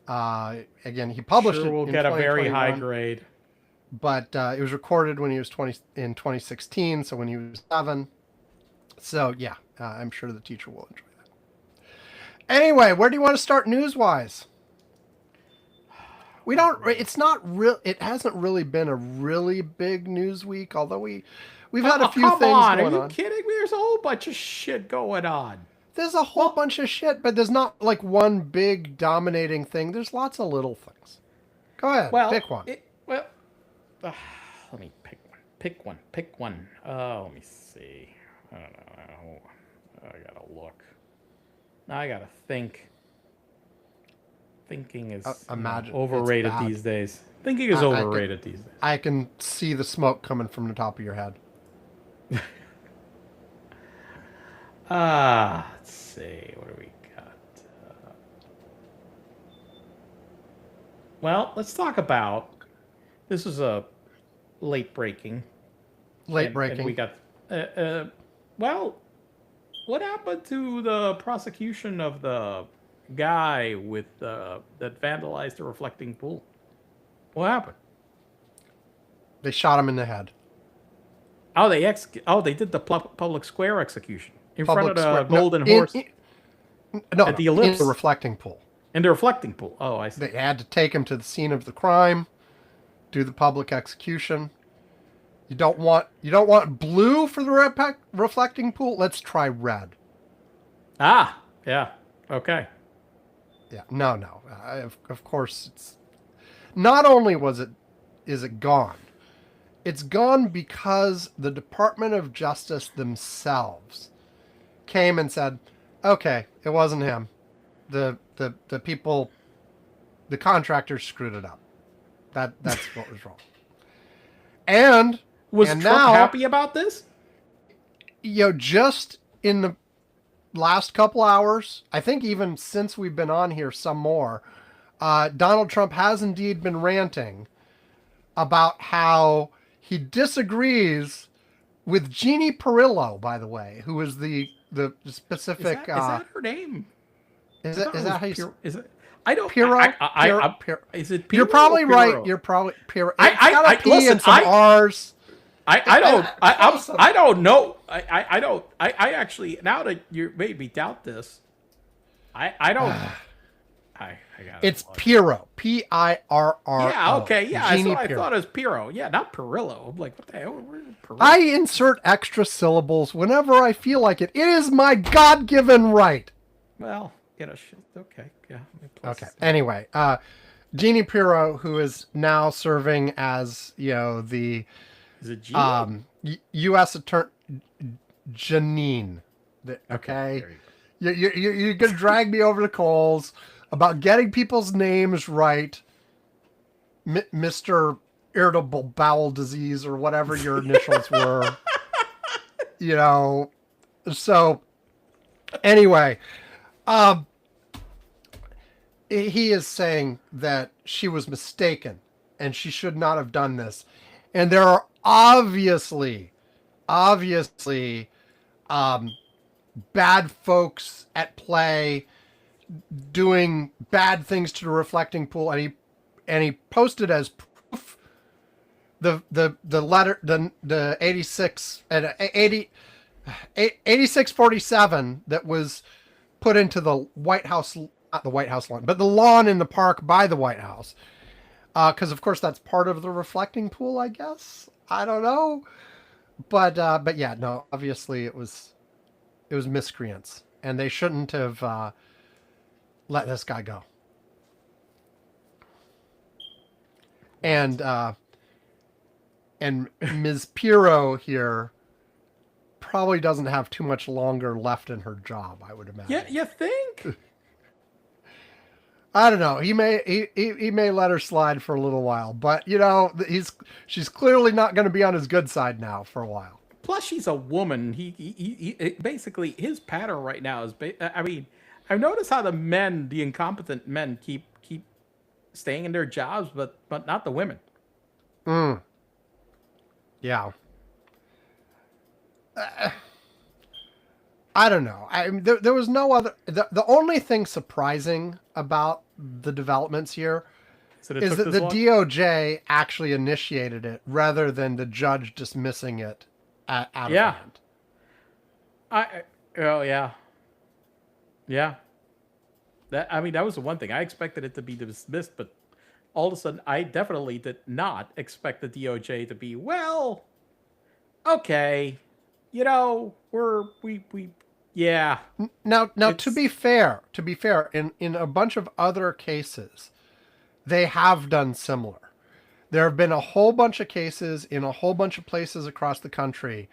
Again, he published it. We'll get a very high grade. But it was recorded when he was 2016, so when he was 7. So, yeah, I'm sure the teacher will enjoy that. Anyway, where do you want to start news-wise? It hasn't really been a really big news week, although we've had a few things going on. Are you kidding me? There's a whole bunch of shit going on. There's a whole bunch of shit, but there's not like one big dominating thing. There's lots of little things. Go ahead, pick one. Let me pick one. Pick one. Let me see. I don't know. I gotta look. Now I gotta think. Thinking is overrated these days. Thinking is overrated these days. I can see the smoke coming from the top of your head. Let's see. What do we got? Well, let's talk about... This is a late breaking. And we got... what happened to the prosecution of the guy with that vandalized the reflecting pool? What happened? They shot him in the head. Oh, they did the public square execution in front of the golden horse. At the ellipse. In the reflecting pool. In the reflecting pool. Oh, I see. They had to take him to the scene of the crime, do the public execution. You don't want blue for the reflecting pool? Let's try red. Ah, yeah. Okay. Yeah, no. Of course, it's not only is it gone. It's gone because the Department of Justice themselves came and said, Okay, it wasn't him. The people, the contractors screwed it up. That's what was wrong. And Was and Trump now, happy about this? just in the last couple hours, I think even since we've been on here some more, Donald Trump has indeed been ranting about how he disagrees with Jeannie Perillo, by the way, who is the specific. Is that her name? Is I thought that it was how you Pir- Is it? I don't. Piro? Is it? You're Piro probably or right. Piro? You're probably Piro. I- It's got I- a P listen, and some R's. I don't. Close I don't know. I don't. I actually, now that you made me doubt this, I don't. I got It's Piro. Pirro. Yeah. Okay. Yeah. Jeannie I Pirro. thought it was Piro. Yeah, not Perillo. I'm like, what the hell? Where's Perillo? I insert extra syllables whenever I feel like it. It is my God-given right. Well, shit. Okay. Yeah. Okay. Anyway, Jeannie Pirro, who is now serving as the Is it G? U.S. Attorney Janine. Okay. You're gonna drag me over the coals about getting people's names right, Mr. Irritable Bowel Disease or whatever your initials were. So anyway, he is saying that she was mistaken and she should not have done this. And there are obviously, bad folks at play doing bad things to the reflecting pool, and he posted as proof the letter, the 86 and 8647 that was put into the White House, not the White House lawn, but the lawn in the park by the White House, because of course that's part of the reflecting pool, I guess. I don't know, but yeah, no, obviously it was miscreants, and they shouldn't have let this guy go. And Ms. Pirro here probably doesn't have too much longer left in her job, I would imagine. Yeah, you think? I don't know. He may let her slide for a little while, but she's clearly not going to be on his good side now for a while. Plus, she's a woman. He basically, his pattern right now is. I mean, I've noticed how the incompetent men keep staying in their jobs, but not the women. Yeah. I don't know. There was no other. The only thing surprising about the developments here is that the DOJ actually initiated it rather than the judge dismissing it out of hand. Yeah. That was the one thing I expected it to be dismissed, but all of a sudden I definitely did not expect the DOJ to be okay. Yeah. Now, to be fair, in a bunch of other cases, they have done similar. There have been a whole bunch of cases in a whole bunch of places across the country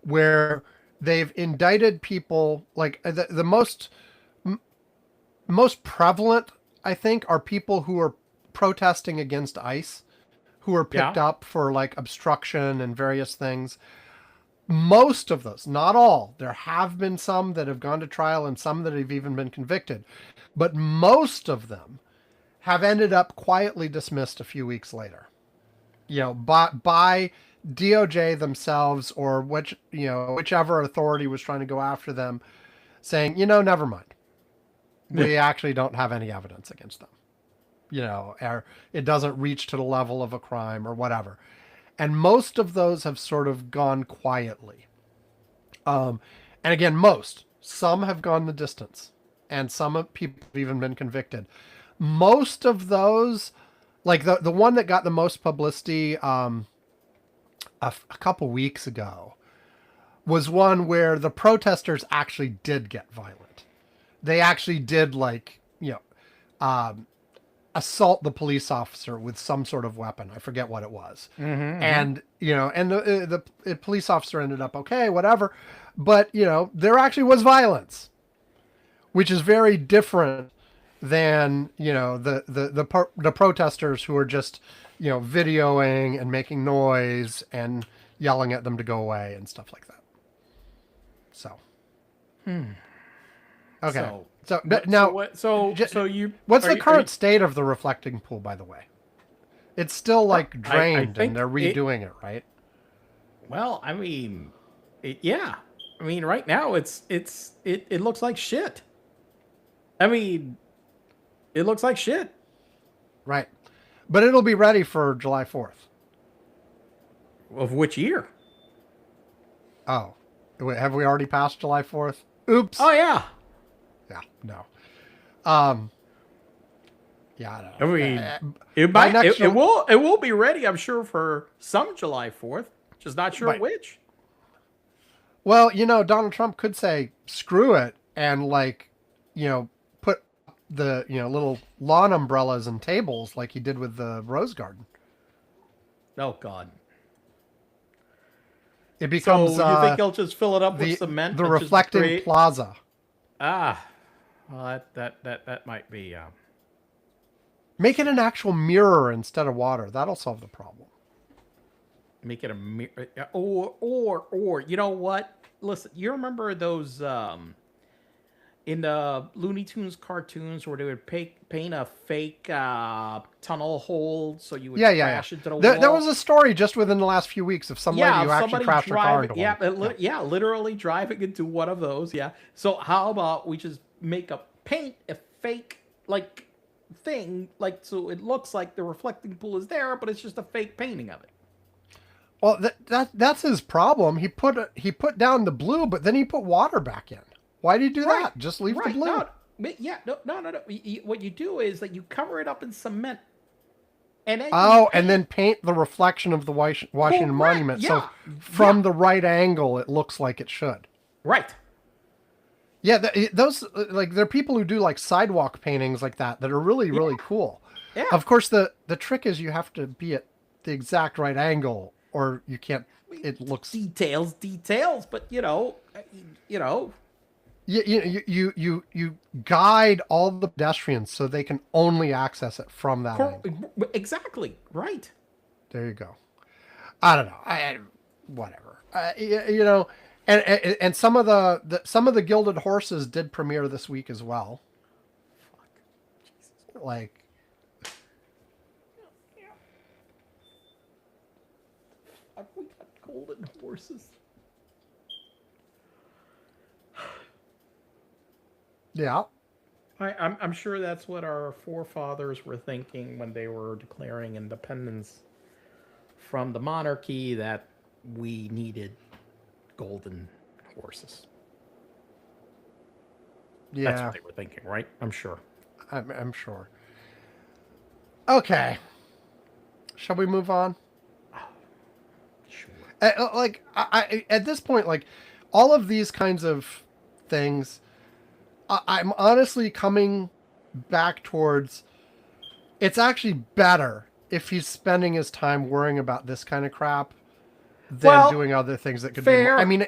where they've indicted people. Like the most prevalent, I think, are people who are protesting against ICE, who are picked up for like obstruction and various things. Most of those, not all, there have been some that have gone to trial and some that have even been convicted, but most of them have ended up quietly dismissed a few weeks later, by DOJ themselves, or whichever authority was trying to go after them, saying, never mind. We actually don't have any evidence against them. Or it doesn't reach to the level of a crime or whatever. And most of those have sort of gone quietly. And again, some have gone the distance, and some people have even been convicted. Most of those, like the one that got the most publicity a couple weeks ago, was one where the protesters actually did get violent. They actually did assault the police officer with some sort of weapon. I forget what it was. And the police officer ended up okay, whatever. But there actually was violence. which is very different than, the protesters who are just, videoing and making noise and yelling at them to go away and stuff like that. So. Okay. What's the current state of the reflecting pool, by the way? It's still like drained and they're redoing it, right? Well, I mean, yeah. I mean, right now it looks like shit. I mean, it looks like shit. Right. But it'll be ready for July 4th. Of which year? Oh. Wait, have we already passed July 4th? Oops. Oh, yeah. Yeah, no. Yeah, I don't I know. mean, it will be ready, I'm sure, for some July 4th. Just not sure which. Well, Donald Trump could say, screw it, and put the, little lawn umbrellas and tables like he did with the Rose Garden. Oh, God. It becomes. So you think he'll just fill it up with cement? The reflecting plaza. Ah, well, that might be. Make it an actual mirror instead of water. That'll solve the problem. Make it a mirror, or you know what? Listen, you remember those in the Looney Tunes cartoons where they would paint a fake tunnel hole so you would crash into the wall? There was a story just within the last few weeks of some lady who actually crashed her car into one. Literally driving into one of those. Yeah. So how about we just make a fake thing so it looks like the reflecting pool is there, but it's just a fake painting of it. Well, that's his problem. He put down the blue, but then he put water back in. Why do you do that? Just leave the blue. No. What you do is that you cover it up in cement, and then and then paint the reflection of the Washington Monument. Yeah. So from the right angle, it looks like it should. Right. Yeah, those there are people who do sidewalk paintings like that are really really cool. Yeah. Of course, the trick is you have to be at the exact right angle, or you can't. It looks details, but You guide all the pedestrians so they can only access it from that angle. Exactly right. There you go. I don't know. Whatever. And some of the Gilded Horses did premiere this week as well. Fuck. Jesus. We got Golden Horses. Yeah. I'm sure that's what our forefathers were thinking when they were declaring independence from the monarchy, that we needed golden horses. Yeah. That's what they were thinking, right? I'm sure. I'm sure. Okay. Shall we move on? Sure. I at this point, all of these kinds of things, I'm honestly coming back towards, it's actually better if he's spending his time worrying about this kind of crap than doing other things that could be more. I mean,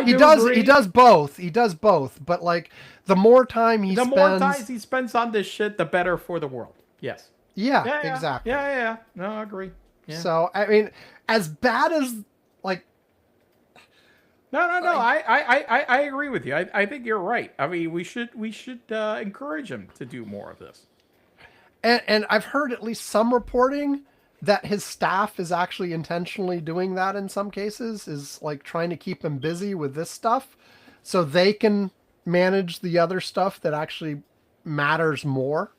he does both. He does both. But the more time he spends on this shit, the better for the world. Yes. Yeah, exactly. Yeah. No, I agree. Yeah. So, I mean, as bad as No. I agree with you. I think you're right. I mean, we should encourage him to do more of this. And I've heard at least some reporting that his staff is actually intentionally doing that in some cases, is trying to keep him busy with this stuff so they can manage the other stuff that actually matters more.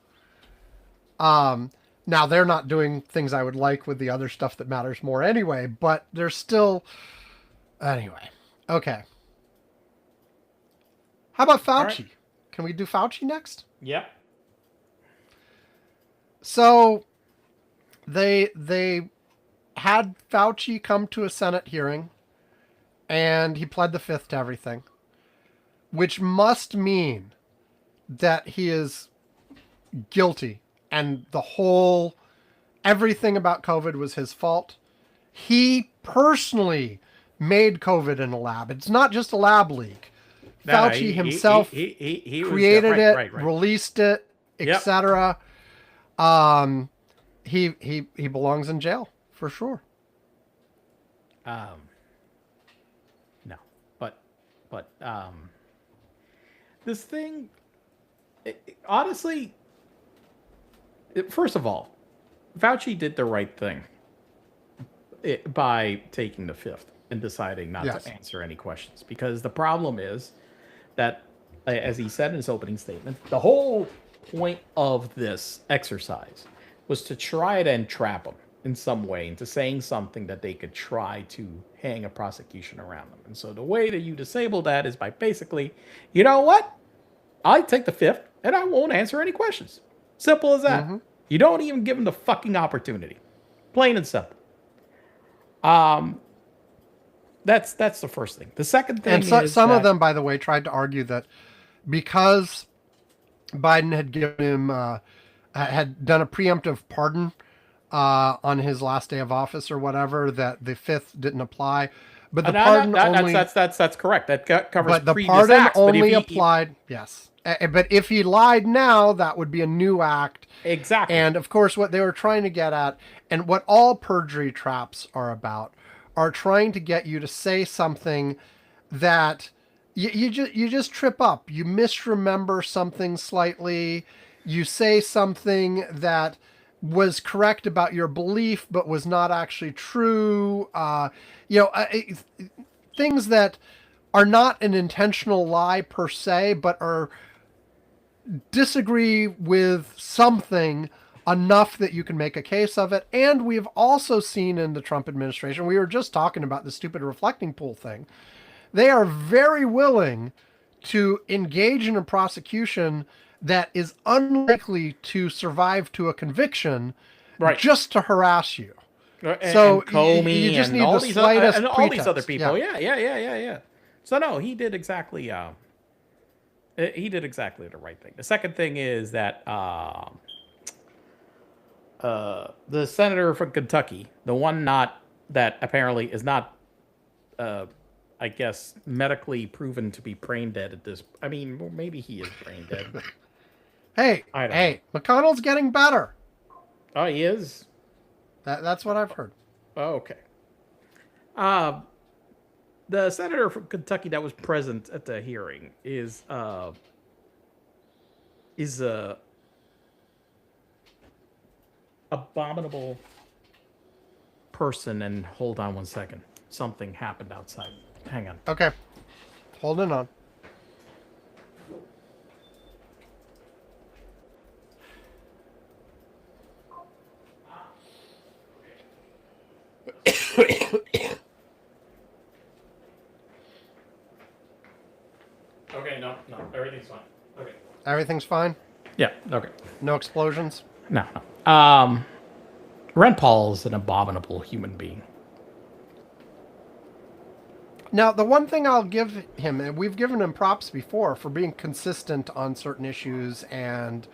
Now they're not doing things I would like with the other stuff that matters more anyway, but they're still anyway. Okay. How about Fauci? Right. Can we do Fauci next? Yep. So they had Fauci come to a Senate hearing, and he pled the fifth to everything, which must mean that he is guilty and everything about COVID was his fault. He personally made COVID in a lab. It's not just a lab leak. Fauci himself he created was, it, right. released it, Yep. etc. He belongs in jail for sure. No, but this thing, honestly, first of all, Fauci did the right thing by taking the fifth and deciding not Yes. to answer any questions. Because the problem is that, as he said in his opening statement, the whole point of this exercise was to try to entrap him in some way into saying something that they could try to hang a prosecution around them. And so the way that you disable that is by basically, you know what? I take the fifth and I won't answer any questions. Simple as that. You don't even give them the fucking opportunity. Plain and simple. That's the first thing. The second thing And is some of that- them, by the way, tried to argue that because Biden had given him had done a preemptive pardon on his last day of office or whatever, that the fifth didn't apply. But the pardon only that's correct. That covers but the previous pardon acts, but if only he- applied. Yes, but if he lied now, that would be a new act. Exactly. And of course, what they were trying to get at, and what all perjury traps are about, are trying to get you to say something that you just trip up. You misremember something slightly. You say something that was correct about your belief, but was not actually true. Things that are not an intentional lie per se, but are disagree with something enough that you can make a case of it. And we've also seen in the Trump administration, we were just talking about the stupid reflecting pool thing. They are very willing to engage in a prosecution that is unlikely to survive to a conviction, Right. just to harass you. And, So and Comey you just and need all the these slightest and all these other pretext. people. Yeah. Yeah. So no, he did exactly the right thing. The second thing is that the senator from Kentucky, the one that apparently is not I guess medically proven to be brain dead at this. I mean, well, maybe he is brain dead. Hey, I don't McConnell's getting better. Oh, he is? That's what I've heard. Oh, okay. The senator from Kentucky that was present at the hearing is a abominable person. And hold on one second. Something happened outside. Hang on. Okay. Holding on. Okay, no, everything's fine. Okay. Everything's fine? Yeah, okay. No explosions? No. Rand Paul is an abominable human being. Now, the one thing I'll give him, and we've given him props before for being consistent on certain issues, and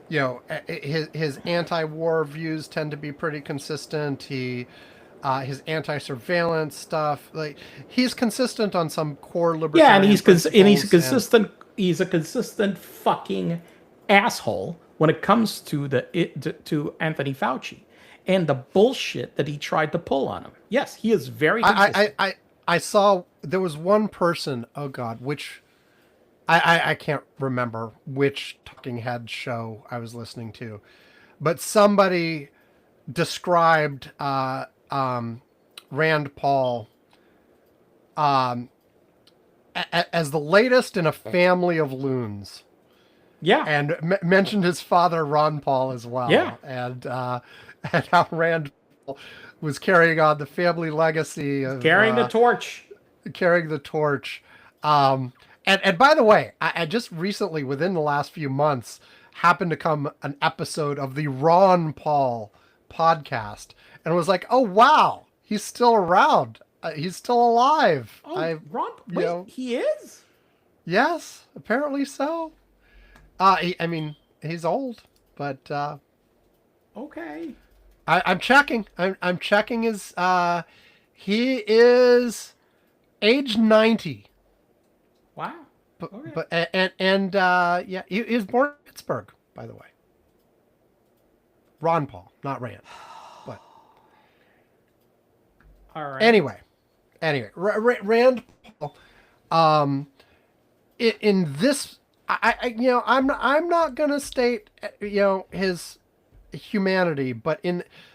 his anti-war views tend to be pretty consistent. His anti-surveillance stuff, like he's consistent on some core libertarian. Yeah, and he's principles consistent. He's a consistent fucking asshole when it comes to to Anthony Fauci and the bullshit that he tried to pull on him. Yes, he is very consistent. I saw there was one person. Oh God, which I can't remember which Talking Head show I was listening to, but somebody described Rand Paul as the latest in a family of loons. Yeah, And mentioned his father, Ron Paul, as well. Yeah. And how Rand Paul was carrying on the family legacy of carrying the torch. carrying the torch. And by the way, I just recently, within the last few months, happened to come an episode of the Ron Paul podcast, and was like, oh wow, he's still around. He's still alive. Oh, Ron, wait, he is? Yes, apparently so. I mean, he's old, but Okay. I'm checking. I'm checking his. He is age 90. Wow. But, Okay. but yeah, he was born in Pittsburgh, by the way. Ron Paul, not Rand. But All right. anyway, Rand Paul, in this, I'm not gonna state, his humanity, but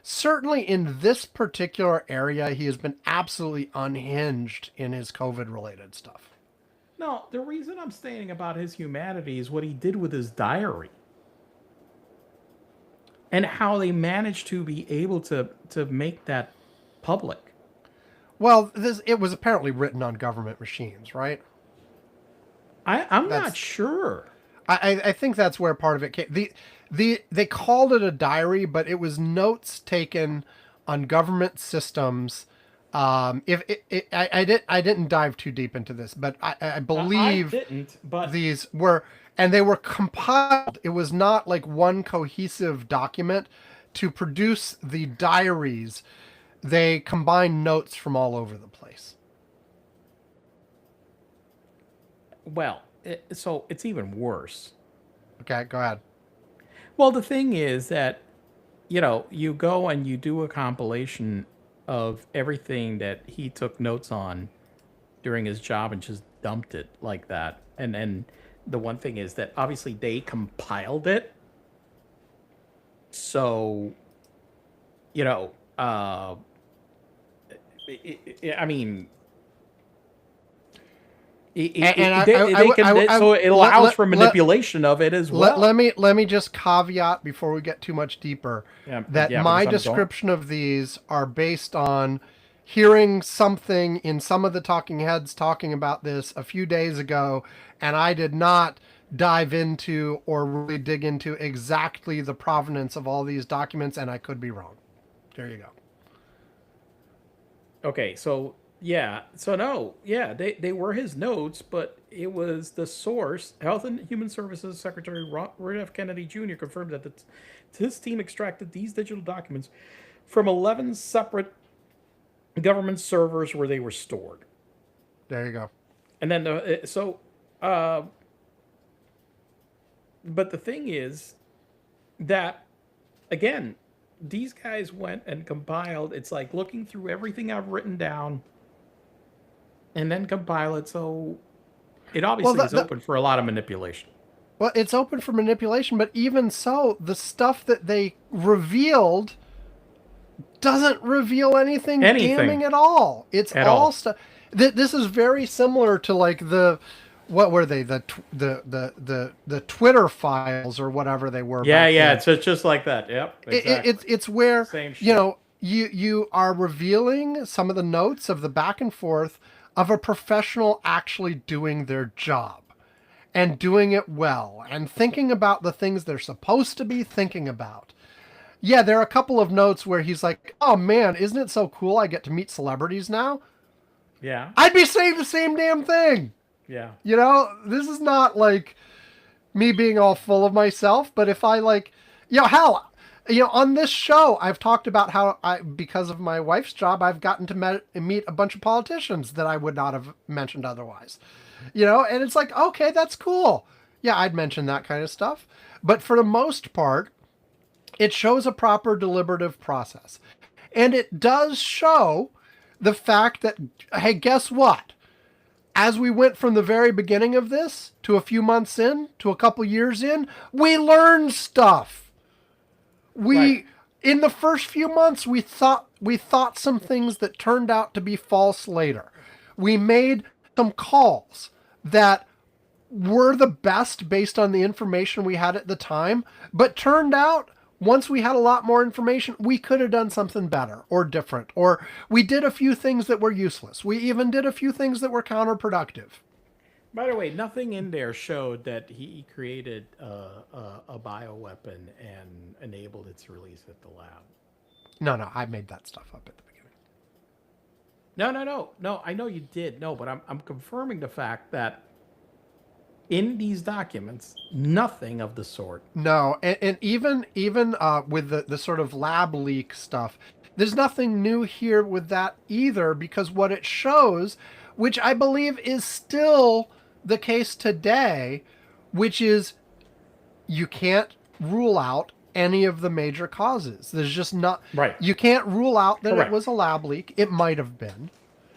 certainly in this particular area, he has been absolutely unhinged in his COVID related stuff. No, the reason I'm stating about his humanity is what he did with his diary. And how they managed to be able to make that public. Well, it was apparently written on government machines, right? I'm not sure. I think that's where part of it came. They called it a diary, but it was notes taken on government systems. I didn't dive too deep into this, but I believe I didn't, but these were, and they were compiled. It was not like one cohesive document. To produce the diaries, they combined notes from all over the place. well, so it's even worse. Okay, go ahead. Well, the thing is that you go and you do a compilation of everything that he took notes on during his job and just dumped it like that. And then the one thing is that obviously they compiled it. So, I mean, so it allows for manipulation of it as well. Let me just caveat before we get too much deeper that my description of these are based on hearing something in some of the talking heads talking about this a few days ago, and I did not dive into or really dig into exactly the provenance of all these documents, and I could be wrong. There you go. Okay, so they were his notes, but it was the source. Health and Human Services Secretary Robert F. Kennedy Jr. confirmed that his team extracted these digital documents from 11 separate government servers where they were stored. There you go. And then but the thing is that, again, these guys went and compiled. It's like looking through everything I've written down and then compile it. So it obviously is open for a lot of manipulation. Well, it's open for manipulation, but even so, the stuff that they revealed doesn't reveal anything damning at all. It's all stuff. This is very similar to like what were they? The Twitter files or whatever they were. Yeah. It's just like that. Yep. Exactly. It's where you are revealing some of the notes of the back and forth of a professional actually doing their job and doing it well and thinking about the things they're supposed to be thinking about. Yeah, there are a couple of notes where he's like, "Oh man, isn't it so cool? I get to meet celebrities now." Yeah. I'd be saying the same damn thing. Yeah. This is not like me being all full of myself, but if I on this show, I've talked about how because of my wife's job, I've gotten to meet a bunch of politicians that I would not have mentioned otherwise. And it's like, okay, that's cool. Yeah, I'd mention that kind of stuff. But for the most part, it shows a proper deliberative process. And it does show the fact that, hey, guess what? As we went from the very beginning of this to a few months in, to a couple years in, we learned stuff. In the first few months, we thought some things that turned out to be false later. We made some calls that were the best based on the information we had at the time, but turned out once we had a lot more information, we could have done something better or different, or we did a few things that were useless. We even did a few things that were counterproductive. By the way, nothing in there showed that he created a bioweapon and enabled its release at the lab. No, I made that stuff up at the beginning. No, I know you did. No, but I'm confirming the fact that in these documents, nothing of the sort. No, and even with the sort of lab leak stuff, there's nothing new here with that either, because what it shows, which I believe is still the case today, which is you can't rule out any of the major causes. There's just not. Right. You can't rule out that Correct. it was a lab leak. It might have been.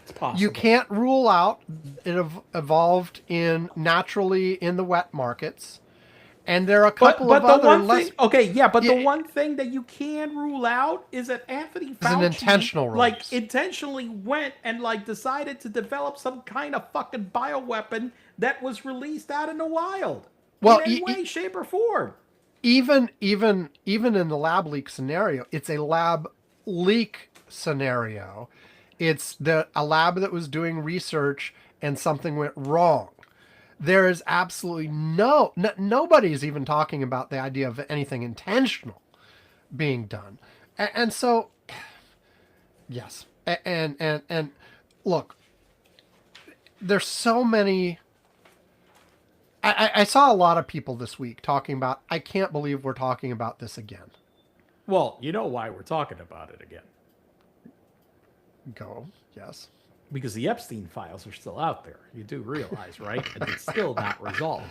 It's possible. You can't rule out it evolved naturally in the wet markets. And there are a couple of other less. The one thing that you can rule out is that Anthony Fauci an intentional release. intentionally went and decided to develop some kind of fucking bioweapon that was released out in the wild. Well, in any way, shape, or form. Even in the lab leak scenario, it's a lab leak scenario. It's a lab that was doing research and something went wrong. There is absolutely nobody's even talking about the idea of anything intentional being done. And so, yes. And look, there's so many. I saw a lot of people this week talking about, I can't believe we're talking about this again. Well, you know why we're talking about it again. Go, yes. Because the Epstein files are still out there. You do realize, right? And it's still not resolved.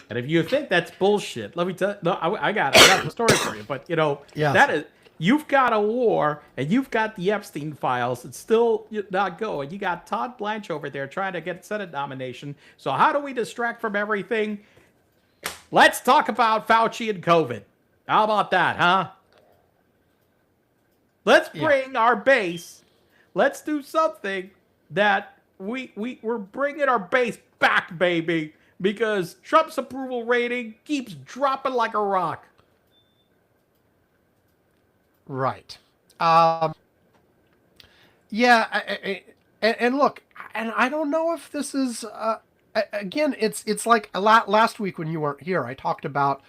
And if you think that's bullshit, let me tell you. No, I got the story for you. But, yes. That is, you've got a war, and you've got the Epstein files. It's still not going. You got Todd Blanche over there trying to get a Senate nomination. So how do we distract from everything? Let's talk about Fauci and COVID. How about that, huh? Let's bring our base. Let's do something that we're bringing our base back, baby, because Trump's approval rating keeps dropping like a rock. Right. And look, and I don't know if this is again. It's like last week when you weren't here. I talked about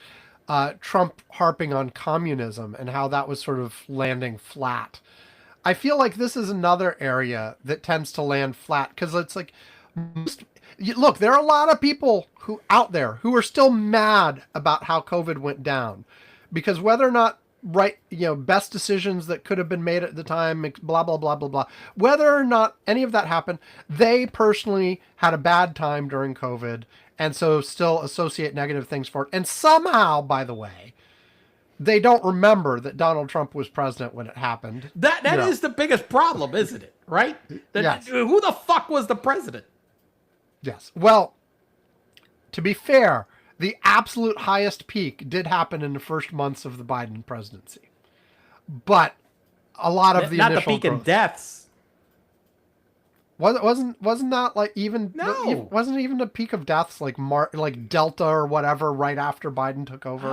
Trump harping on communism and how that was sort of landing flat. I feel like this is another area that tends to land flat because it's like, look, there are a lot of people out there who are still mad about how COVID went down, because whether or not best decisions that could have been made at the time, blah, blah, blah, blah, blah, whether or not any of that happened, they personally had a bad time during COVID and so still associate negative things for it. And somehow, by the way, they don't remember that Donald Trump was president when it happened. That is the biggest problem, isn't it? Right? Yes. Who the fuck was the president? Yes. Well, to be fair, the absolute highest peak did happen in the first months of the Biden presidency. But a lot of the not initial the peak in growth, deaths. wasn't that like even No. wasn't even the peak of deaths like Delta or whatever right after Biden took over?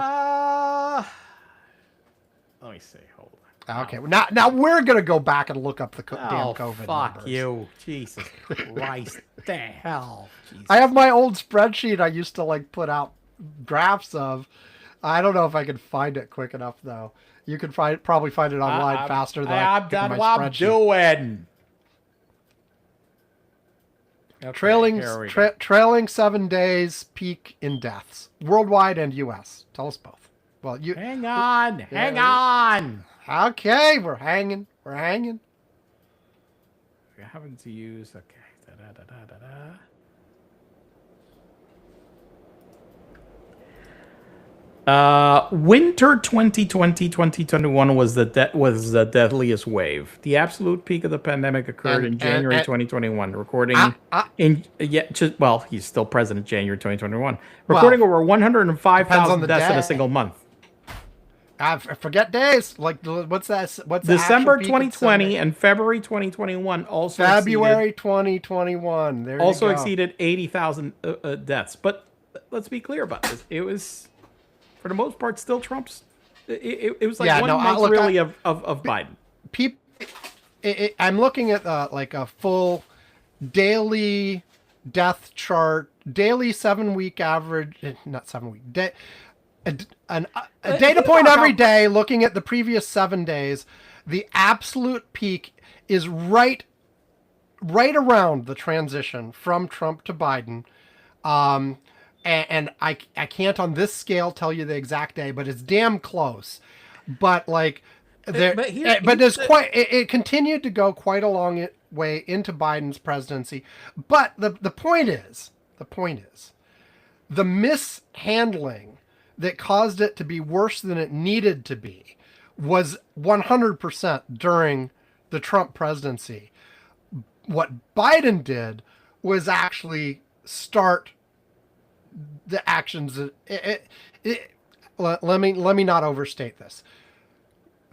Let me see. Hold on. Okay. Now we're gonna go back and look up the damn COVID fuck numbers. you. Jesus Christ. The hell. Jesus. I have my old spreadsheet I used to put out graphs of. I don't know if I can find it quick enough though. You can probably find it online faster than I'm done what I'm doing. Okay, trailing 7 days peak in deaths worldwide and U.S. Tell us both. Well, hang on. Okay, we're hanging. We're having to use. Okay. Winter 2020-2021 was the deadliest wave. The absolute peak of the pandemic occurred in January 2021. Recording he's still president January 2021. Recording over 105,000 deaths in a single month. I forget days. What's that? What's December 2020 and February 2021 also February 2021. There also you go. exceeded 80,000 deaths. But let's be clear about this. It was, for the most part, still Trump's. It was like 1 month really of Biden. I'm looking at a full daily death chart, daily 7 week average, not 7 week day. A data point every day, looking at the previous 7 days. The absolute peak is right around the transition from Trump to Biden. And I can't on this scale tell you the exact day, but it's damn close. But it continued to go quite a long way into Biden's presidency. But the point is, The point is, the mishandling that caused it to be worse than it needed to be was 100% during the Trump presidency. What Biden did was actually start the actions. Let me not overstate this.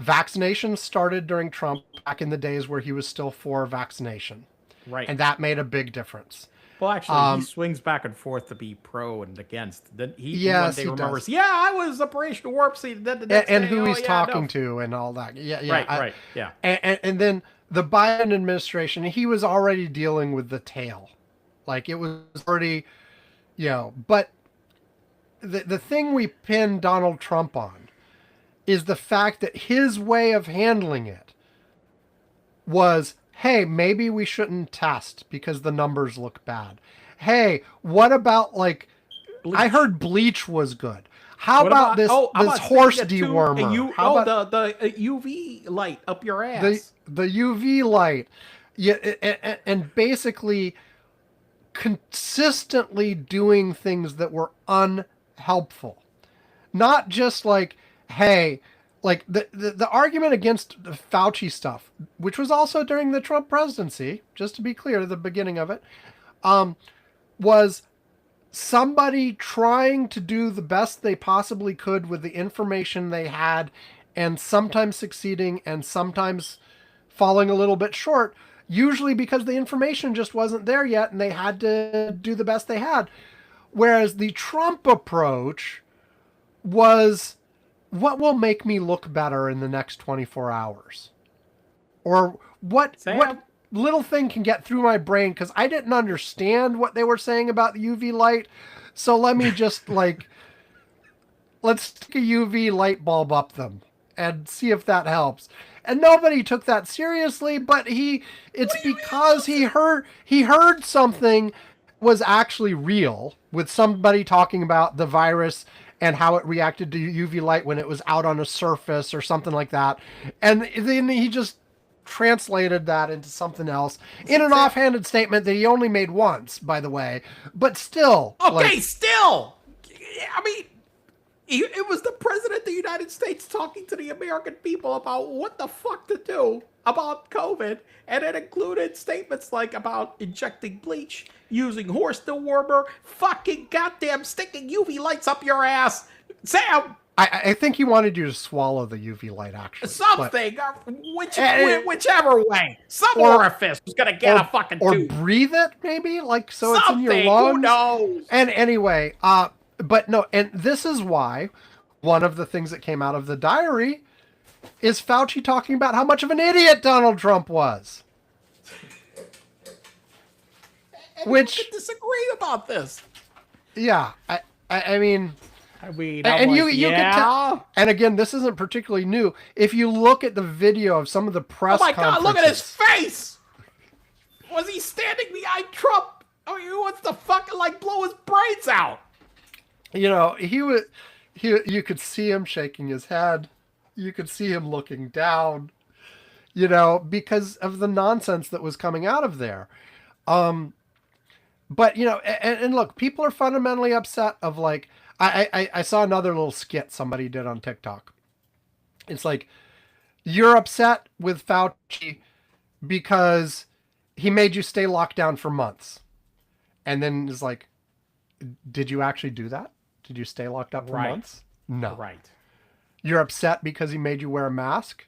Vaccinations started during Trump back in the days where he was still for vaccination. Right. And that made a big difference. Well, actually, he swings back and forth to be pro and against. Then yes, one day he remembers, does. Yeah, I was Operation Warp Speed. And who he's talking to and all that. Yeah, yeah. Right, yeah. And then the Biden administration, he was already dealing with the tail. Like, it was already, but the thing we pin Donald Trump on is the fact that his way of handling it was, hey, maybe we shouldn't test because the numbers look bad. Hey, what about bleach? I heard bleach was good. How about this horse dewormer? How about the UV light up your ass? The UV light. Yeah, and basically consistently doing things that were unhelpful. Not just hey, the argument against the Fauci stuff, which was also during the Trump presidency, just to be clear, the beginning of it, was somebody trying to do the best they possibly could with the information they had, and sometimes succeeding and sometimes falling a little bit short, usually because the information just wasn't there yet and they had to do the best they had. Whereas the Trump approach was, what will make me look better in the next 24 hours? Or what little thing can get through my brain, because I didn't understand what they were saying about the UV light. So let me just let's stick a UV light bulb up them and see if that helps. And nobody took that seriously, but it's because he heard something was actually real, with somebody talking about the virus and how it reacted to UV light when it was out on a surface or something like that. And then he just translated that into something else in an offhanded statement that he only made once, by the way. But still. Okay, still. I mean, it was the president of the United States talking to the American people about what the fuck to do about COVID, and it included statements like about injecting bleach, using horse dewormer, fucking goddamn sticking UV lights up your ass. Sam! I think he wanted you to swallow the UV light, actually. Something, whichever way. Some orifice was gonna get a fucking tube. Or breathe it, maybe? So something, it's in your lungs? Who knows? And anyway, but no, and this is why one of the things that came out of the diary is Fauci talking about how much of an idiot Donald Trump was. Which you can disagree about this. Yeah, I mean, and you can tell. And again, this isn't particularly new. If you look at the video of some of the press conferences, God, look at his face. Was he standing behind Trump? I mean, he wants to fucking blow his brains out. You could see him shaking his head. You could see him looking down, because of the nonsense that was coming out of there. But, and look, people are fundamentally upset of I saw another little skit somebody did on TikTok. It's you're upset with Fauci because he made you stay locked down for months. And then it's did you actually do that? Did you stay locked up for months? No. Right. You're upset because he made you wear a mask?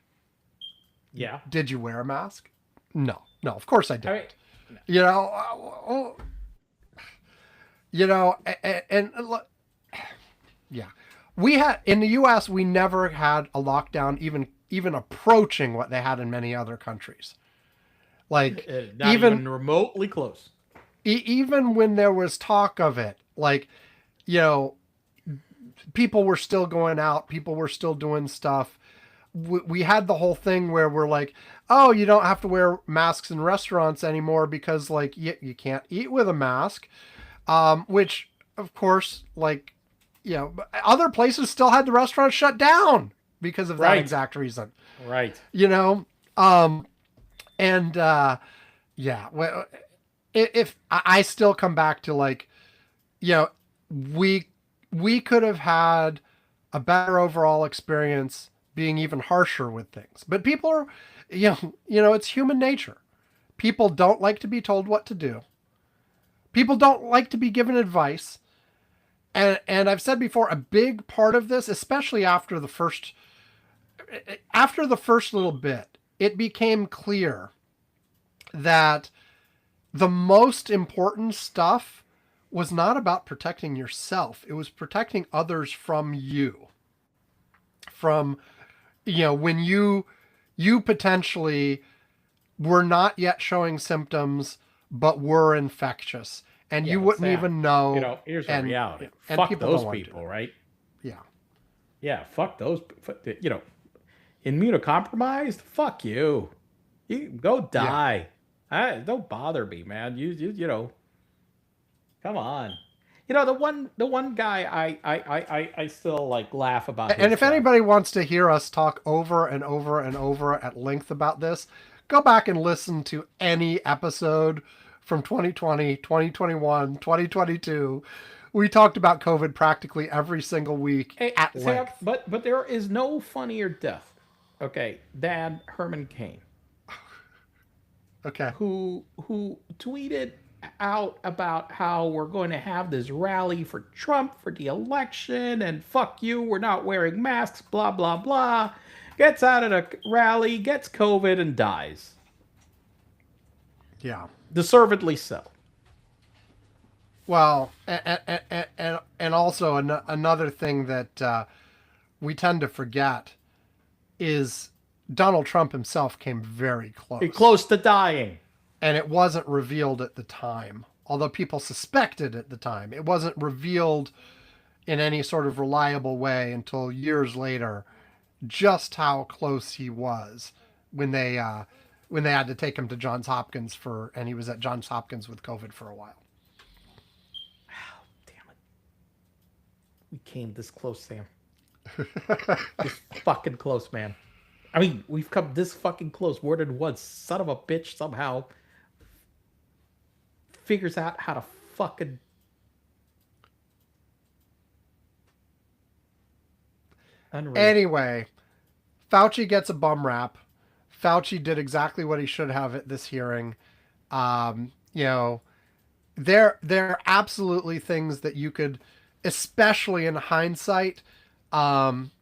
Yeah. Did you wear a mask? No, of course I didn't. And look, yeah, we had in the U.S. we never had a lockdown even approaching what they had in many other countries. Not even remotely close. Even when there was talk of it, people were still going out, people were still doing stuff. We had the whole thing where we're oh, you don't have to wear masks in restaurants anymore because you can't eat with a mask, which of course other places still had the restaurants shut down because of that exact reason. Right. Yeah, well, if I still come back to like, you know, we could have had a better overall experience being even harsher with things. But people are, it's human nature. People don't like to be told what to do. People don't like to be given advice. And I've said before, a big part of this, especially after the first little bit, it became clear that the most important stuff was not about protecting yourself. It was protecting others from you. From, when you potentially were not yet showing symptoms, but were infectious. And you wouldn't even know. Here's the reality. And fuck people those don't want people, right? Yeah. Yeah, fuck those. Immunocompromised? Fuck you. You go die. Don't bother me, man. You come on. The one guy I still like laugh about. And if anybody wants to hear us talk over and over and over at length about this, go back and listen to any episode from 2020, 2021, 2022. We talked about COVID practically every single week at length. But there is no funnier death, than Herman Cain. Okay. Who tweeted out about how we're going to have this rally for Trump for the election and fuck you, we're not wearing masks, blah, blah, blah. Gets out of the rally, gets COVID and dies. Yeah. Deservedly so. Well, and also another thing that we tend to forget is Donald Trump himself came very close. Close to dying. And it wasn't revealed at the time, although people suspected at the time. It wasn't revealed in any sort of reliable way until years later just how close he was when they had to take him to Johns Hopkins and he was at Johns Hopkins with COVID for a while. Oh, damn it. We came this close, Sam. This fucking close, man. I mean, we've come this fucking close more than once. Son of a bitch somehow figures out how to fucking... Unreal. Anyway, Fauci gets a bum rap. Fauci did exactly what he should have at this hearing. There are absolutely things that you could, especially in hindsight, backseat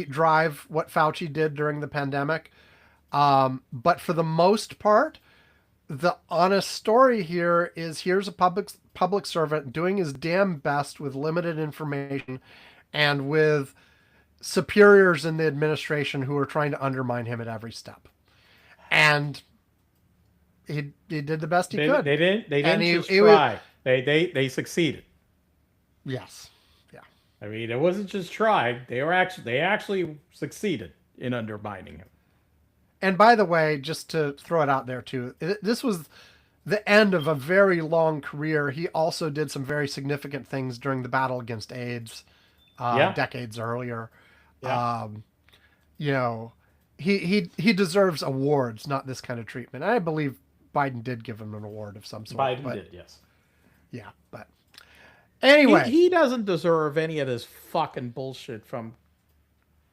drive what Fauci did during the pandemic. But for the most part, the honest story here is here's a public servant doing his damn best with limited information and with superiors in the administration who are trying to undermine him at every step. And he did the best he could. They didn't just try. They succeeded. Yes. Yeah. I mean, it wasn't just tried. They actually succeeded in undermining him. And by the way, just to throw it out there too, this was the end of a very long career. He also did some very significant things during the battle against AIDS, decades earlier. Yeah. He deserves awards, not this kind of treatment. I believe Biden did give him an award of some sort. Biden did, yes. Yeah, but anyway, he doesn't deserve any of this fucking bullshit from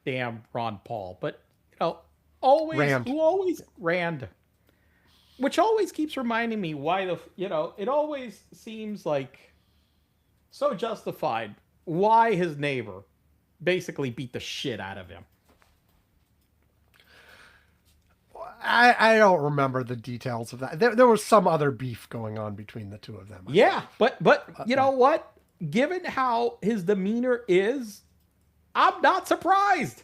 damn Ron Paul. But Rand, which always keeps reminding me why it always seems like so justified why his neighbor basically beat the shit out of him. I don't remember the details of that. There was some other beef going on between the two of them. Yeah, but you know what? Given how his demeanor is, I'm not surprised.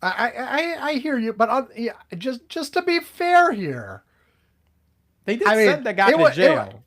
I hear you, but just to be fair here, they did send the guy to jail.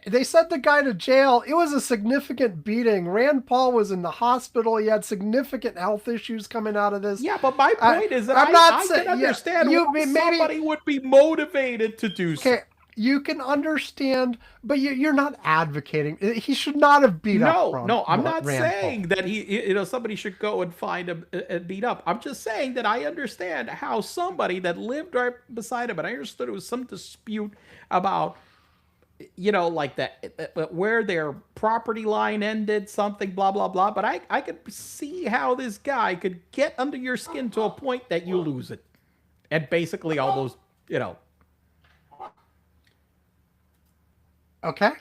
They sent the guy to jail. It was a significant beating. Rand Paul was in the hospital. He had significant health issues coming out of this. Yeah, but my point is that I can understand why somebody would be motivated to do so. you can understand, but you're not advocating. He should not have beat up I'm not Rand saying Paul. that somebody should go and find him and beat up. I'm just saying that I understand how somebody that lived right beside him, and I understood it was some dispute about, like that where their property line ended, something, blah blah blah. But I could see how this guy could get under your skin to a point that you lose it, and basically almost, Okay.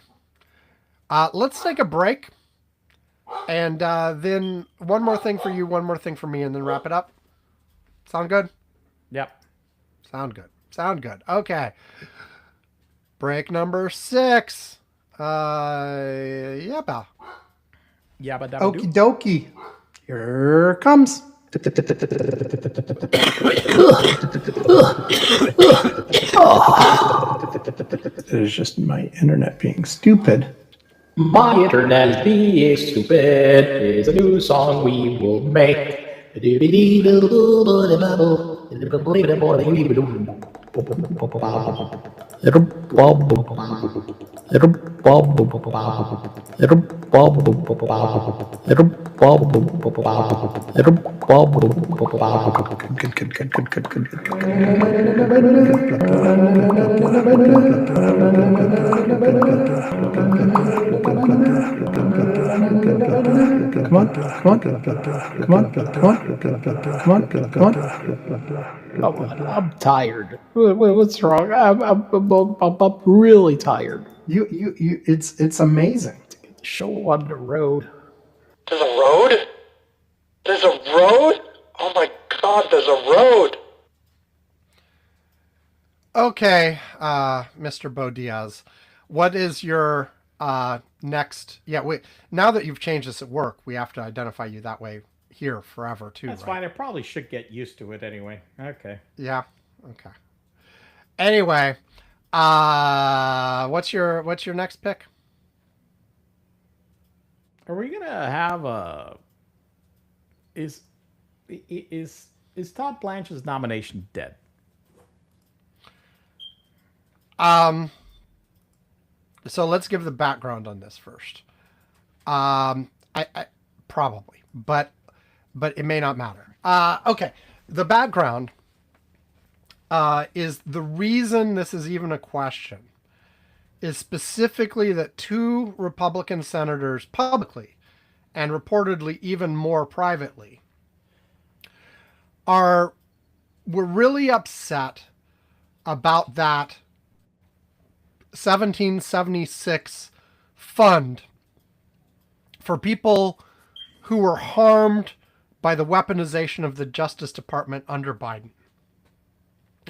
Let's take a break. And then one more thing for you, one more thing for me, and then wrap it up. Sound good? Yep. Sound good. Sound good. Okay. Break number 6. Yeah, pal. Yeah, but Okie dokie. Here comes. It is just my internet being stupid. My internet is being stupid. It is a new song we will make. Come on, come on, come on, come on, come on, come on. Oh, I'm tired. What's wrong? I'm really tired. It's amazing. Show on the road. There's a road? There's a road? Oh my god, there's a road! Okay, Mr. Bo Diaz, what is your next? Yeah, wait. Now that you've changed this at work, we have to identify you that way here forever too. That's right? fine. I probably should get used to it anyway. Okay. Yeah. Okay. Anyway, what's your next pick? Are we gonna have a? Is Todd Blanche's nomination dead? So let's give the background on this first. I probably, but it may not matter. Okay, the background is the reason this is even a question is specifically that 2 Republican senators publicly and reportedly even more privately were really upset about that 1776 fund for people who were harmed by the weaponization of the Justice Department under Biden.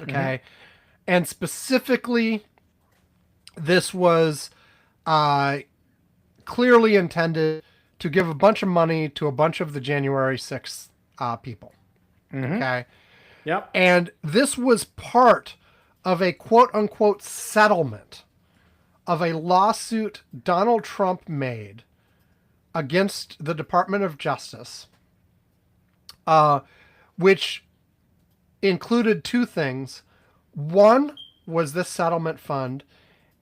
Okay. And specifically, this was clearly intended to give a bunch of money to a bunch of the January 6th people. Okay. Yep. And this was part of a quote-unquote settlement of a lawsuit Donald Trump made against the Department of Justice, which included 2 things. One was this settlement fund,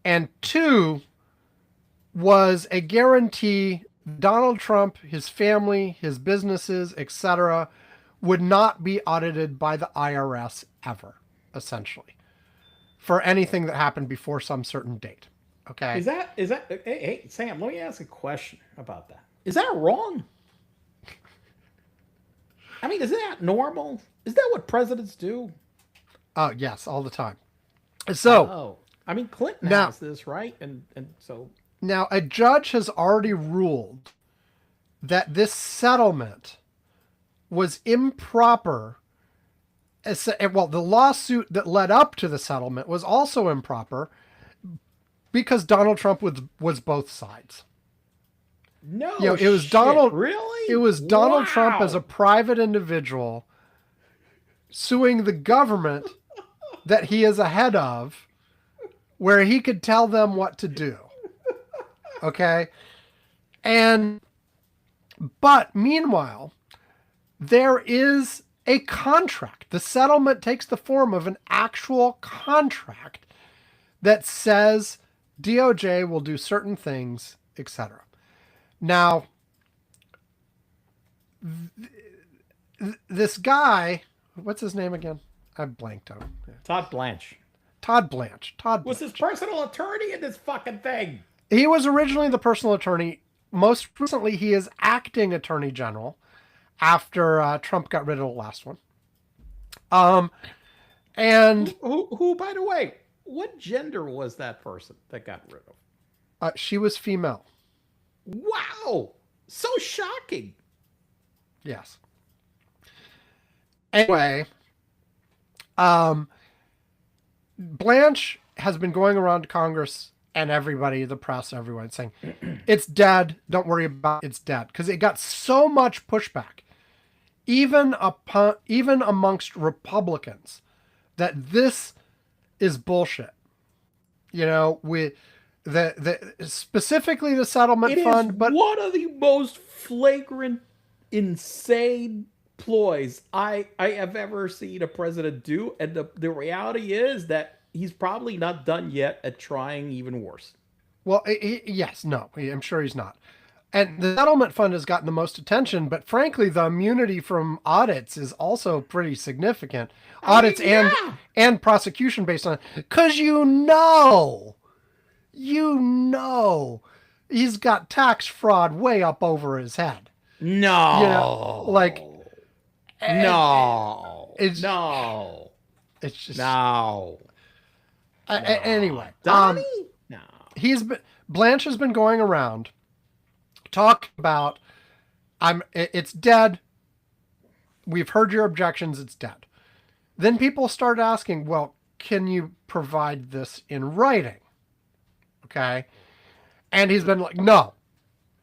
and 2 was a guarantee Donald Trump, his family, his businesses, etc., would not be audited by the IRS ever, essentially, for anything that happened before some certain date. Okay. Is that hey Sam, let me ask a question about that. Is that wrong? I mean, is that normal? Is that what presidents do? Yes, all the time. So, I mean, Clinton now, has this, right? And so now a judge has already ruled that this settlement was improper. Well, the lawsuit that led up to the settlement was also improper because Donald Trump was both sides. no, It was shit, Donald. Really? It was Donald Wow. Trump as a private individual suing the government that he is a head of, where he could tell them what to do. Okay, but meanwhile, there is a contract. The settlement takes the form of an actual contract that says DOJ will do certain things, etc. Now, this guy, what's his name again? I blanked out. Todd Blanche Todd Blanche. was his personal attorney in this fucking thing. He was originally the personal attorney. Most recently, he is acting attorney general after Trump got rid of the last one. And Who, by the way, what gender was that person that got rid of? she was female. Wow, so shocking. Yes. Anyway, Blanche has been going around to Congress and everybody, the press, everyone saying, it's dead. Don't worry about it. It's dead. Because it got so much pushback, even amongst Republicans, that this is bullshit. You know, with the specifically the settlement fund, but one of the most flagrant, insane ploys I have ever seen a president do, and the reality is that he's probably not done yet at trying even worse. Well, yes, no, I'm sure he's not. And the settlement fund has gotten the most attention, but frankly, the immunity from audits is also pretty significant. Audits and prosecution based on it. Because you know, he's got tax fraud way up over his head. No. You know, like, no. It's just no. Anyway, Donnie? No. Blanche has been going around talking about it's dead. We've heard your objections, it's dead. Then people start asking, well, can you provide this in writing? Okay. And he's been like, no,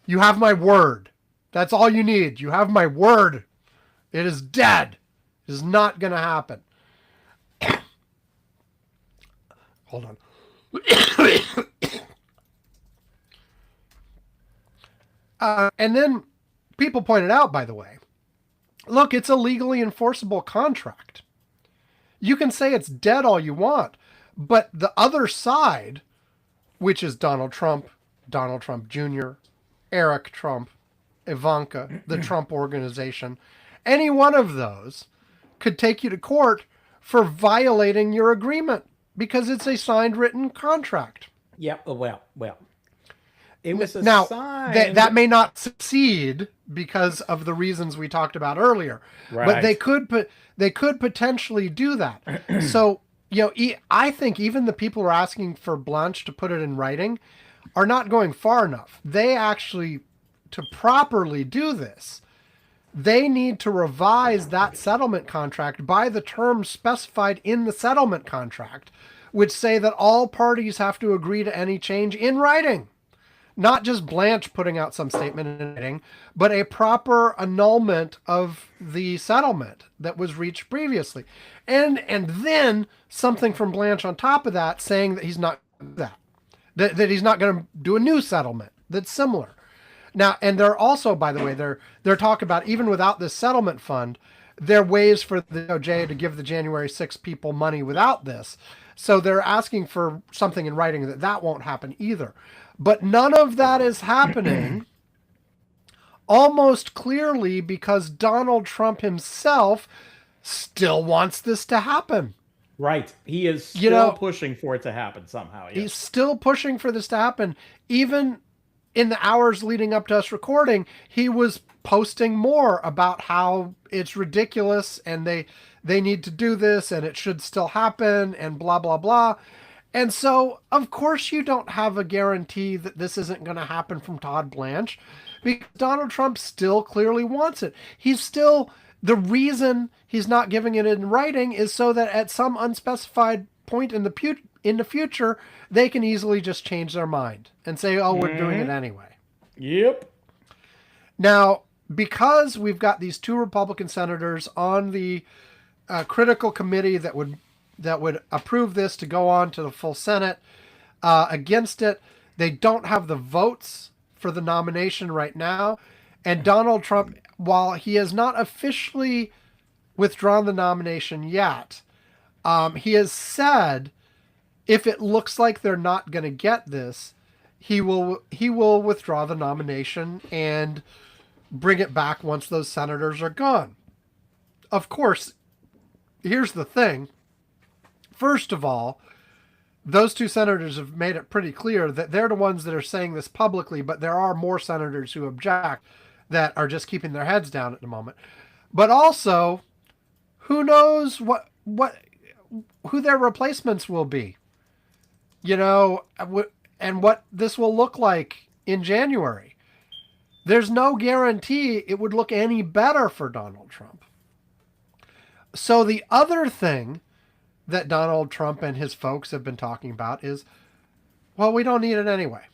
you have my word. That's all you need. You have my word. It is dead. It is not going to happen. Hold on. And then people pointed out, by the way, look, it's a legally enforceable contract. You can say it's dead all you want, but the other side, which is Donald Trump Jr., Eric Trump, Ivanka, the Trump organization, any one of those could take you to court for violating your agreement because it's a signed written contract. Yep. Well. It was a now sign. that may not succeed because of the reasons we talked about earlier, Right. but they could potentially do that. So, you know, I think even the people who are asking for Blanche to put it in writing are not going far enough. They actually, to properly do this, they need to revise that settlement contract by the terms specified in the settlement contract, which say that all parties have to agree to any change in writing. Not just Blanche putting out some statement in writing, but a proper annulment of the settlement that was reached previously. And then something from Blanche on top of that saying that he's not that he's not going to do a new settlement that's similar. Now, and they're also, by the way, they're talking about, even without this settlement fund, there are ways for the DOJ to give the January 6 people money without this. So they're asking for something in writing that won't happen either. But none of that is happening almost clearly because Donald Trump himself still wants this to happen. Right. He is still pushing for it to happen somehow. Yes. He's still pushing for this to happen. Even in the hours leading up to us recording, he was posting more about how it's ridiculous and they need to do this and it should still happen and blah, blah, blah. And so, of course, you don't have a guarantee that this isn't going to happen from Todd Blanche because Donald Trump still clearly wants it. The reason he's not giving it in writing is so that at some unspecified point in the future, they can easily just change their mind and say, oh, we're doing it anyway. Yep. Now, because we've got these two Republican senators on the critical committee that would approve this to go on to the full Senate against it, they don't have the votes for the nomination right now. And Donald Trump, while he has not officially withdrawn the nomination yet, he has said if it looks like they're not going to get this, he will withdraw the nomination and bring it back once those senators are gone. Of course, here's the thing. First of all, those two senators have made it pretty clear that they're the ones that are saying this publicly, but there are more senators who object that are just keeping their heads down at the moment. But also, who knows who their replacements will be, and what this will look like in January. There's no guarantee it would look any better for Donald Trump. So the other thing that Donald Trump and his folks have been talking about is, well, we don't need it anyway.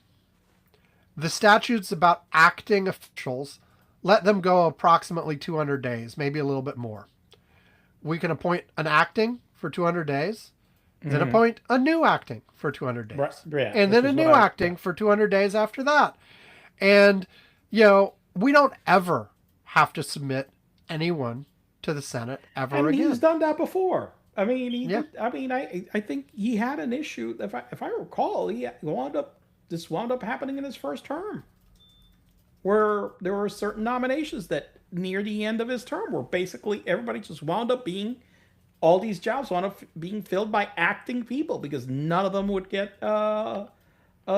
The statutes about acting officials let them go approximately 200 days, maybe a little bit more. We can appoint an acting for 200 days, then appoint a new acting for 200 days, Yeah, and then a new acting for 200 days after that. And, we don't ever have to submit anyone to the Senate ever again. He's done that before. I mean, I think he had an issue. If I recall, this wound up happening in his first term, where there were certain nominations that near the end of his term where basically everybody just wound up being, all these jobs wound up being filled by acting people because none of them would get a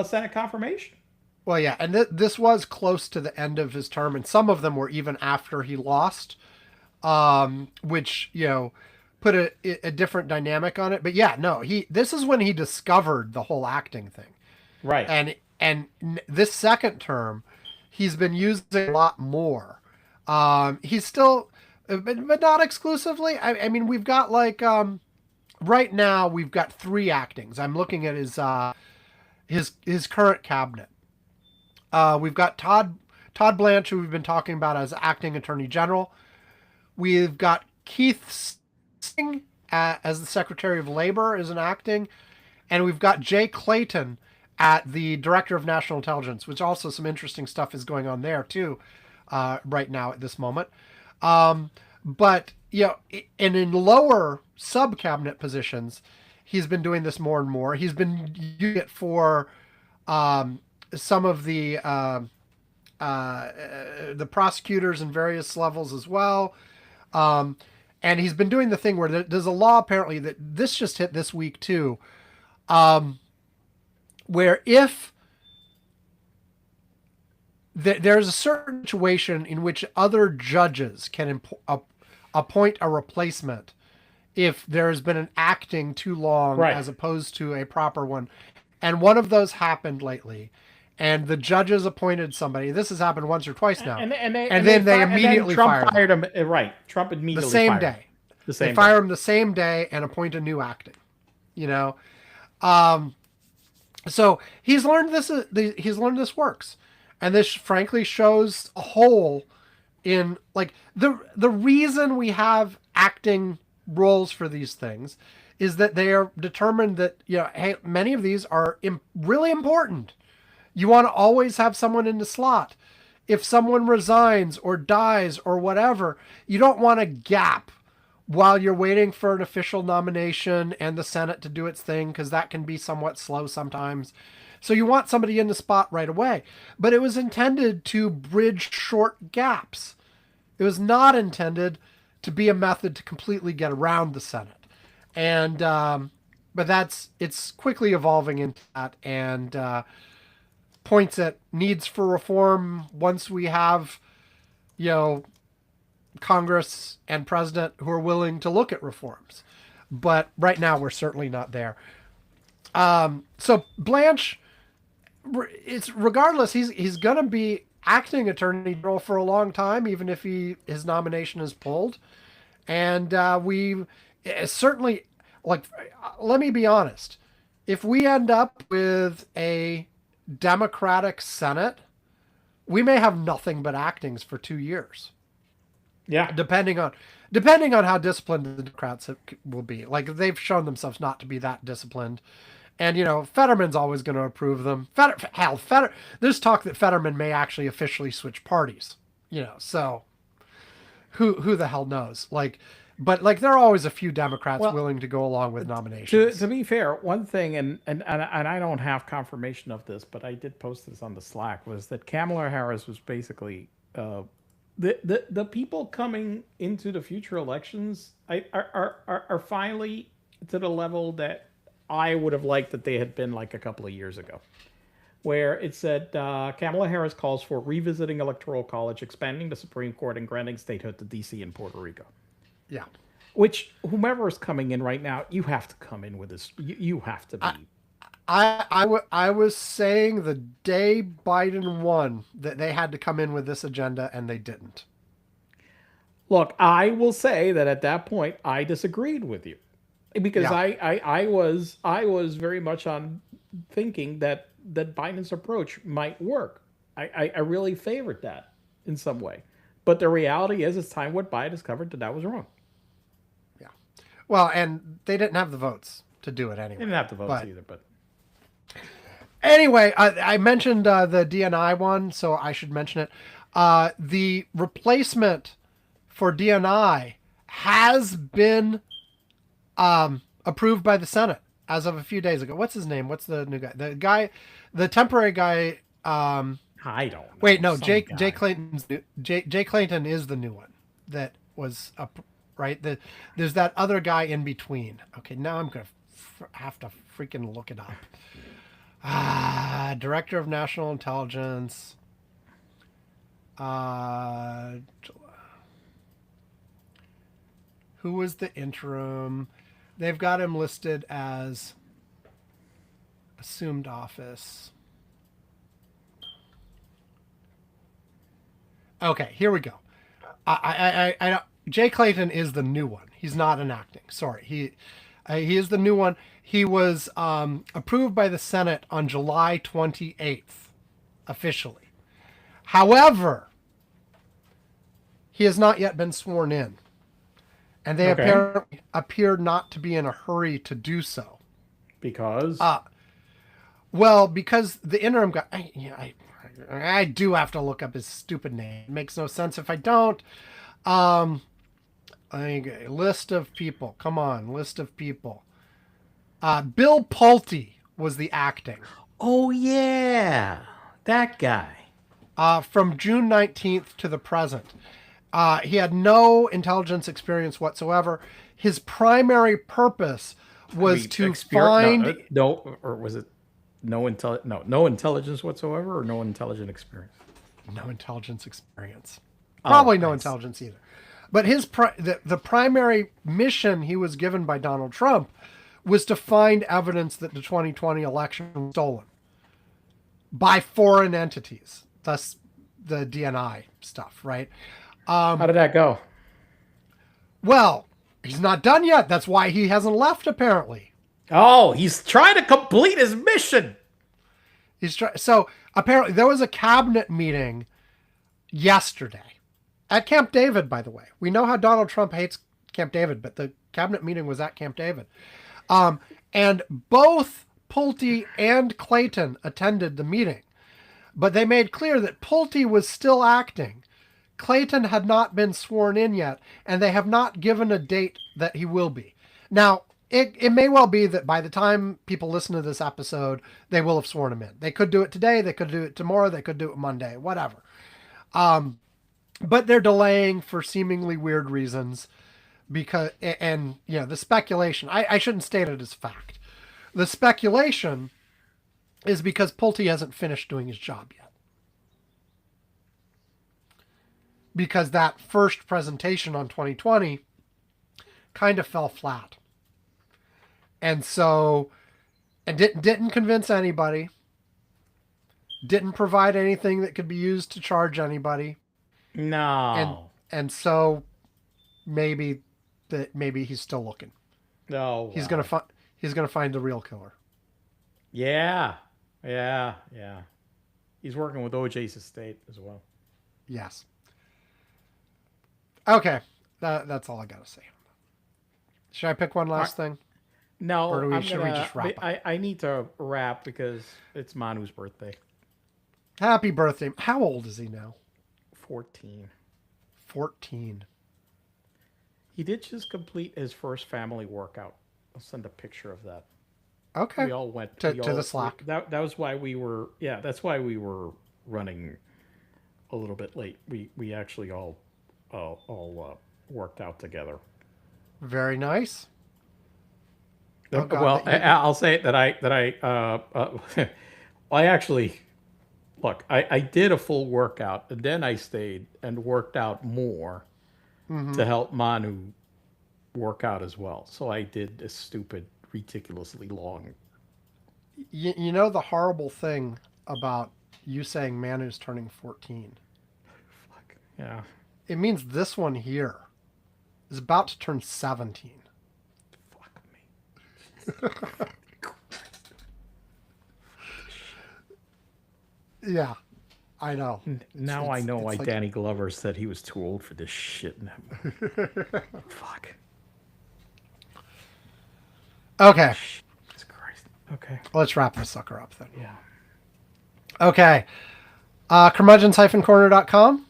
Senate confirmation. Well, yeah, and this was close to the end of his term, and some of them were even after he lost, which, put a different dynamic on it. But yeah, no, this is when he discovered the whole acting thing. Right. And this second term, he's been using a lot more. He's still, but not exclusively. I mean, we've got right now we've got 3 actings. I'm looking at his current cabinet. We've got Todd Blanche, who we've been talking about as acting Attorney General. We've got Keith Singh as the Secretary of Labor as an acting, and we've got Jay Clayton at the Director of National Intelligence, which also some interesting stuff is going on there too, right now at this moment. But and in lower sub-cabinet positions, he's been doing this more and more. He's been using it for some of the prosecutors in various levels as well. And he's been doing the thing where there's a law apparently that this just hit this week too, where if there's a certain situation in which other judges can appoint a replacement if there has been an acting too long as opposed to a proper one. And one of those happened lately. And the judges appointed somebody. This has happened once or twice now. And then they immediately fired him. Right. Trump immediately the same fired day. Him. They fire him the same day and appoint a new acting. So he's learned this. He's learned this works, and this frankly shows a hole in the reason we have acting roles for these things is that they are determined that hey, many of these are really important. You want to always have someone in the slot. If someone resigns or dies or whatever, you don't want a gap while you're waiting for an official nomination and the Senate to do its thing, because that can be somewhat slow sometimes. So you want somebody in the spot right away. But it was intended to bridge short gaps. It was not intended to be a method to completely get around the Senate. And but it's quickly evolving into that, and points at needs for reform once we have, Congress and president who are willing to look at reforms. But right now we're certainly not there. So Blanche, it's regardless, he's going to be acting Attorney General for a long time, even if his nomination is pulled. And we certainly, let me be honest, if we end up with a Democratic Senate, we may have nothing but actings for 2 years. Yeah, depending on how disciplined the Democrats will be. They've shown themselves not to be that disciplined, and Fetterman's always going to approve them. There's talk that Fetterman may actually officially switch parties. So who the hell knows? But like, there are always a few Democrats Well, willing to go along with nominations. To be fair, one thing, and I don't have confirmation of this, but I did post this on the Slack, was that Kamala Harris was basically the people coming into the future elections are finally to the level that I would have liked that they had been like a couple of years ago, where it said Kamala Harris calls for revisiting electoral college, expanding the Supreme Court, and granting statehood to D.C. and Puerto Rico. Yeah. Which, whomever is coming in right now, you have to come in with this. You have to be. I was saying the day Biden won that they had to come in with this agenda, and they didn't. Look, I will say that at that point, I disagreed with you, because Yeah. I was very much on thinking that Biden's approach might work. I really favored that in some way, but the reality is, as time went by, I discovered that was wrong. Yeah. Well, and they didn't have the votes to do it anyway. They didn't have the votes either, but anyway, I mentioned the DNI one, so I should mention it. The replacement for DNI has been approved by the Senate as of a few days ago. What's his name? What's the new guy? The temporary guy. I don't know. Wait, no, Some Jay guy. Clayton's Jay Clayton is the new one that was up, right. There's that other guy in between. Okay, now I'm gonna have to freaking look it up. Director of National Intelligence. Who was the interim? They've got him listed as assumed office. Okay, here we go. I Jay Clayton is the new one. He's not enacting. Sorry, he is the new one. He was approved by the Senate on July 28th, officially. However, he has not yet been sworn in, and they apparently appear not to be in a hurry to do so. Because Well, because the interim guy, I do have to look up his stupid name. It makes no sense if I don't. List of people. Come on, list of people. Bill Pulte was the acting. oh yeah, that guy. From June 19th to the present. He had no intelligence experience whatsoever. His primary purpose was to find... no, or was it no intelligence whatsoever, or no intelligent experience? No intelligence experience. Probably no nice. intelligence either. But his the primary mission he was given by Donald Trump was to find evidence that the 2020 election was stolen by foreign entities, thus the DNI stuff, right? How did that go? Well, he's not done yet. That's why he hasn't left, apparently. Oh, he's trying to complete his mission. So apparently there was a cabinet meeting yesterday at Camp David, by the way. We know how Donald Trump hates Camp David, but the cabinet meeting was at Camp David. And both Pulte and Clayton attended the meeting, but they made clear that Pulte was still acting. Clayton had not been sworn in yet, and they have not given a date that he will be. Now, it may well be that by the time people listen to this episode, they will have sworn him in. They could do it today, they could do it tomorrow, they could do it Monday, whatever. But they're delaying for seemingly weird reasons, because, and you know, the speculation, I shouldn't state it as fact. The speculation is because Pulte hasn't finished doing his job yet. Because that first presentation on 2020 kind of fell flat. And so, and didn't convince anybody. Didn't provide anything that could be used to charge anybody. No. And so maybe he's still looking. No. Wow. He's gonna find the real killer. Yeah. He's working with OJ's estate as well. Yes. Okay, that's all I gotta say. Should I pick one last thing? No, Or should we just wrap up? I need to wrap because it's Manu's birthday. Happy birthday! How old is he now? 14. 14. He did just complete his first family workout. I'll send a picture of that. Okay. We all went to the Slack. That was why we were. Yeah, that's why we were running a little bit late. We actually all worked out together. Very nice. Oh, God, Well, I'll say that I actually look. I did a full workout, and then I stayed and worked out more to help Manu work out as well. So I did a stupid, ridiculously long. You know the horrible thing about you saying Manu's turning 14? Fuck yeah. It means this one here is about to turn 17. Fuck me. Yeah, I know. Now I know why it's like- Danny Glover said he was too old for this shit. Fuck. Okay, Jesus Christ. Okay. let's wrap this sucker up then. Yeah. Okay. Curmudgeons-corner.com.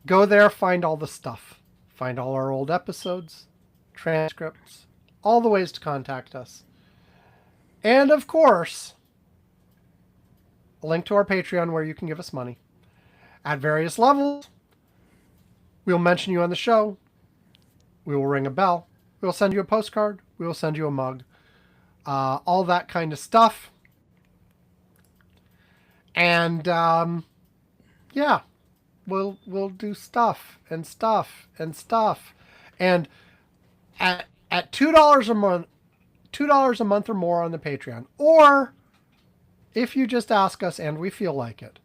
Go there, find all the stuff. Find all our old episodes, transcripts, all the ways to contact us. And of course, a link to our Patreon where you can give us money at various levels. We'll mention you on the show. We will ring a bell. We will send you a postcard. We will send you a mug. All that kind of stuff. And yeah, we'll do stuff and stuff and stuff. And at $2 a month, $2 a month or more on the Patreon, or if you just ask us and we feel like it,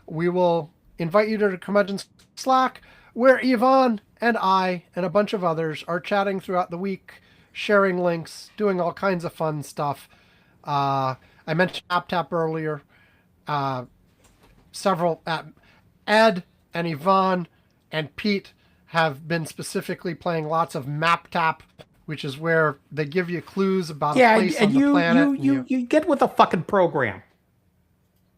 we will invite you to the Curmudgeon's Slack, where Yvonne and I and a bunch of others are chatting throughout the week, sharing links, doing all kinds of fun stuff. I mentioned TapTap earlier. Several Ed and Yvonne and Pete have been specifically playing lots of MapTap, which is where they give you clues about a place on the planet. You get with the fucking program.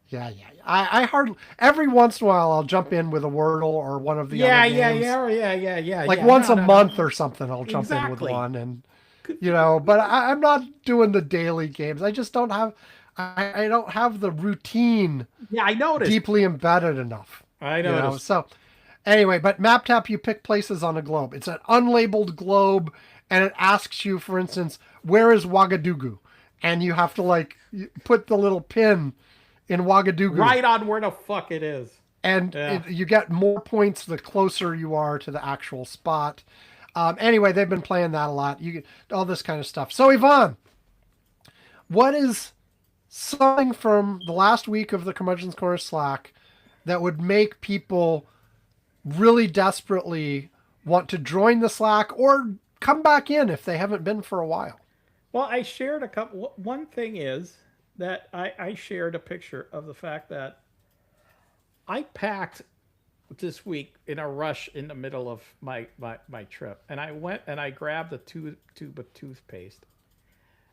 Yeah. I hardly every once in a while I'll jump in with a Wordle or one of the other games. Yeah. Like once a month or something, I'll jump in with one, and but I'm not doing the daily games. I just don't have. I don't have the routine. Yeah, I noticed. Deeply embedded enough. I noticed. So anyway, but MapTap, you pick places on a globe. It's an unlabeled globe, and it asks you, for instance, where is Ouagadougou? And you have to put the little pin in Ouagadougou. Right on where the fuck it is. And you get more points the closer you are to the actual spot. Anyway, they've been playing that a lot. You get all this kind of stuff. So Yvonne, what is something from the last week of the Curmudgeon's Corner Slack that would make people really desperately want to join the Slack or come back in if they haven't been for a while? Well, I shared a couple. One thing is that I shared a picture of the fact that I packed this week in a rush in the middle of my trip. And I went and I grabbed a tube of toothpaste.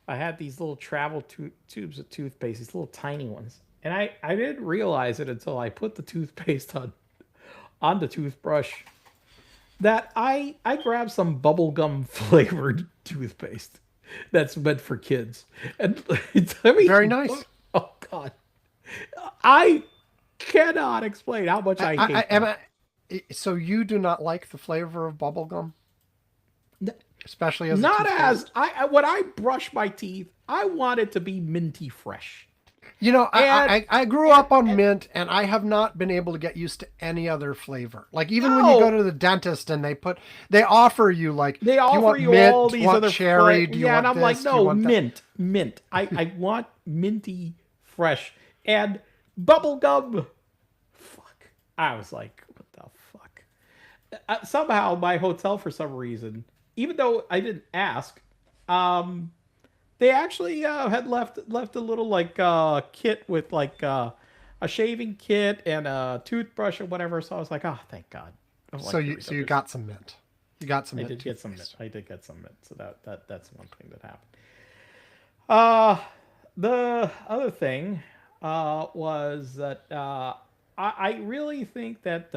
I had these little travel tubes of toothpaste, these little tiny ones. And I didn't realize it until I put the toothpaste on the toothbrush that I grabbed some bubblegum flavored toothpaste that's meant for kids. And very nice. Oh God. I cannot explain how much I hate that. So you do not like the flavor of bubblegum? Especially as not as when I brush my teeth, I want it to be minty fresh. I grew up on mint, and I have not been able to get used to any other flavor. Like even when you go to the dentist and they offer you they offer you mint, all these other cherry, do you want and I'm this? like, no, mint. I want minty fresh and bubble gum. Fuck. I was like, what the fuck? Somehow my hotel, for some reason, even though I didn't ask, they actually had left a little kit with a shaving kit and a toothbrush or whatever. So I was like, oh, thank God. So you got some mint. You got some mint. I did get some mint. So that's one thing that happened. The other thing was that I really think that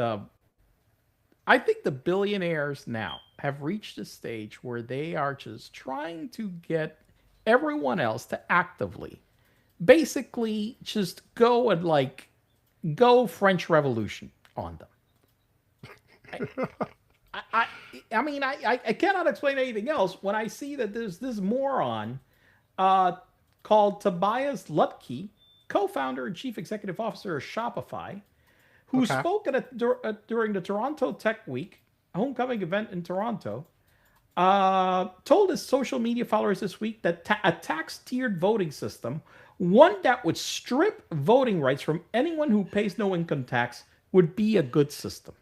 I think the billionaires now have reached a stage where they are just trying to get everyone else to actively, basically, just go and like go French Revolution on them. I, I cannot explain anything else when I see that there's this moron called Tobias Lutke, co-founder and chief executive officer of Shopify, who spoke during the Toronto Tech Week, a homecoming event in Toronto, told his social media followers this week that a tax-tiered voting system, one that would strip voting rights from anyone who pays no income tax, would be a good system.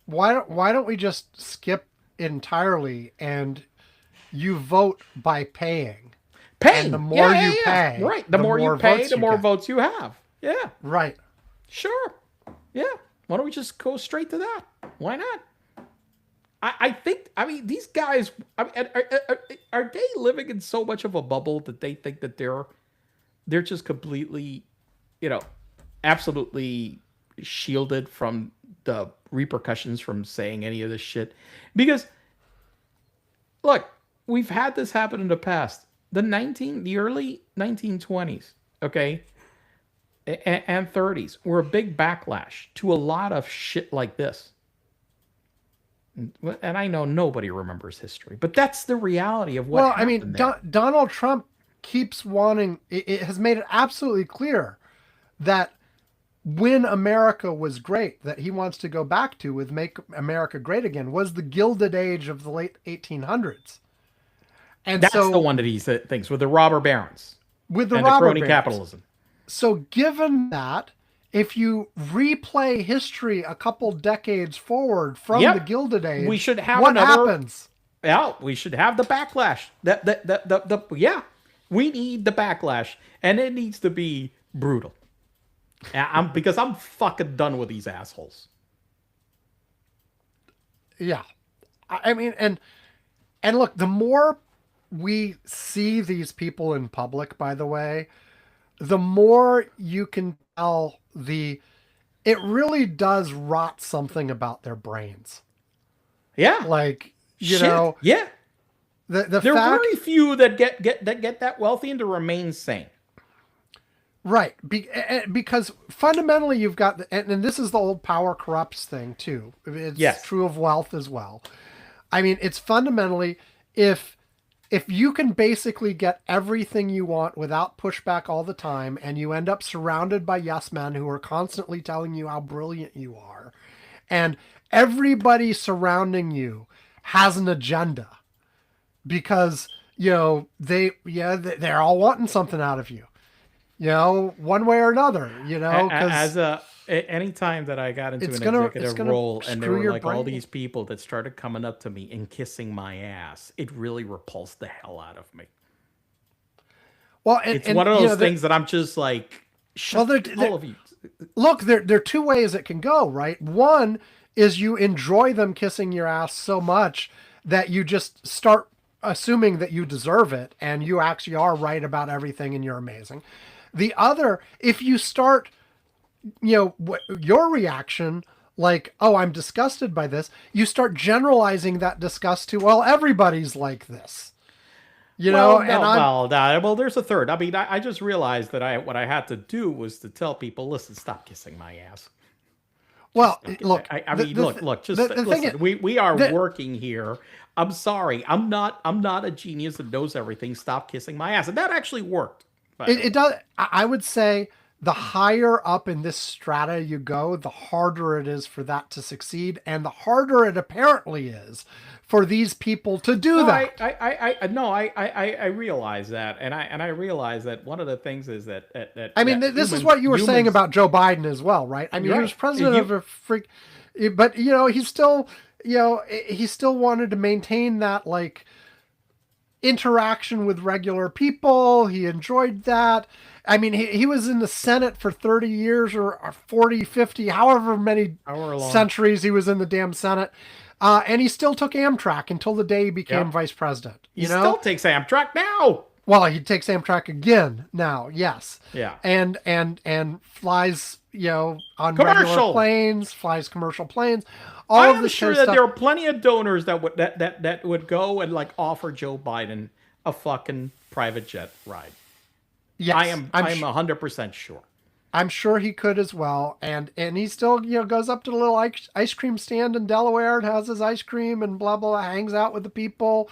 Why don't we just skip entirely and you vote by paying? Paying. And the more you pay, right? The more you pay, the more get. votes you have. Yeah. Right. Sure. Yeah. Why don't we just go straight to that? Why not? I think. I mean, these guys. I mean, are they living in so much of a bubble that they think that they're just completely, absolutely shielded from the repercussions from saying any of this shit? Because look, we've had this happen in the past. The early 1920s, okay, and 30s were a big backlash to a lot of shit like this. And I know nobody remembers history, but that's the reality of what happened there. Donald Trump keeps wanting, it has made it absolutely clear that when America was great, that he wants to go back to with Make America Great Again, was the Gilded Age of the late 1800s. And that's the one that he thinks with the robber barons, with the and robber the crony barons. capitalism. So given that, if you replay history a couple decades forward from the Gilded Age, we should have what happens? Yeah, we should have the backlash. We need the backlash, and it needs to be brutal. Because I'm fucking done with these assholes. Yeah, I mean, and look, the more we see these people in public, by the way, the more you can tell it really does rot something about their brains. Yeah. Like, you Shit. know, yeah. there are very few that get that wealthy and to remain sane. Right. Because fundamentally you've got, and this is the old power corrupts thing too. It's true of wealth as well. I mean, it's fundamentally, if you can basically get everything you want without pushback all the time, and you end up surrounded by yes men who are constantly telling you how brilliant you are, and everybody surrounding you has an agenda because, they're all wanting something out of you, one way or another, any time that I got into an executive role and there were like all these people that started coming up to me and kissing my ass, it really repulsed the hell out of me. Well, it's one of those things that I'm just like, shut all of you. Look, there are two ways it can go, right? One is you enjoy them kissing your ass so much that you just start assuming that you deserve it and you actually are right about everything and you're amazing. The other, if you start, your reaction, like, oh, I'm disgusted by this, you start generalizing that disgust to, well, everybody's like this. Well, there's a third. I mean, I just realized that what I had to do was to tell people, listen, stop kissing my ass. Well, look, listen, we are working here. I'm sorry. I'm not a genius that knows everything. Stop kissing my ass. And that actually worked. It does. I would say the higher up in this strata you go, the harder it is for that to succeed, and the harder it apparently is for these people to do that. I realize that, and I realize that one of the things is that this is what you were saying about Joe Biden as well, right? I mean, he was president of a freak, but he still wanted to maintain that like interaction with regular people. He enjoyed that. I mean, he was in the Senate for 30 years or 40, 50, however many centuries he was in the damn Senate. And he still took Amtrak until the day he became vice president. He still takes Amtrak now. Well, he takes Amtrak again now, yes. Yeah. And flies, on Commercial. regular planes, flies commercial planes. All I of am this sure kind that of stuff. there are plenty of donors that would go and like offer Joe Biden a fucking private jet ride. Yes, I'm 100% sure. I'm sure he could as well, and he still goes up to the little ice cream stand in Delaware and has his ice cream and blah blah, hangs out with the people.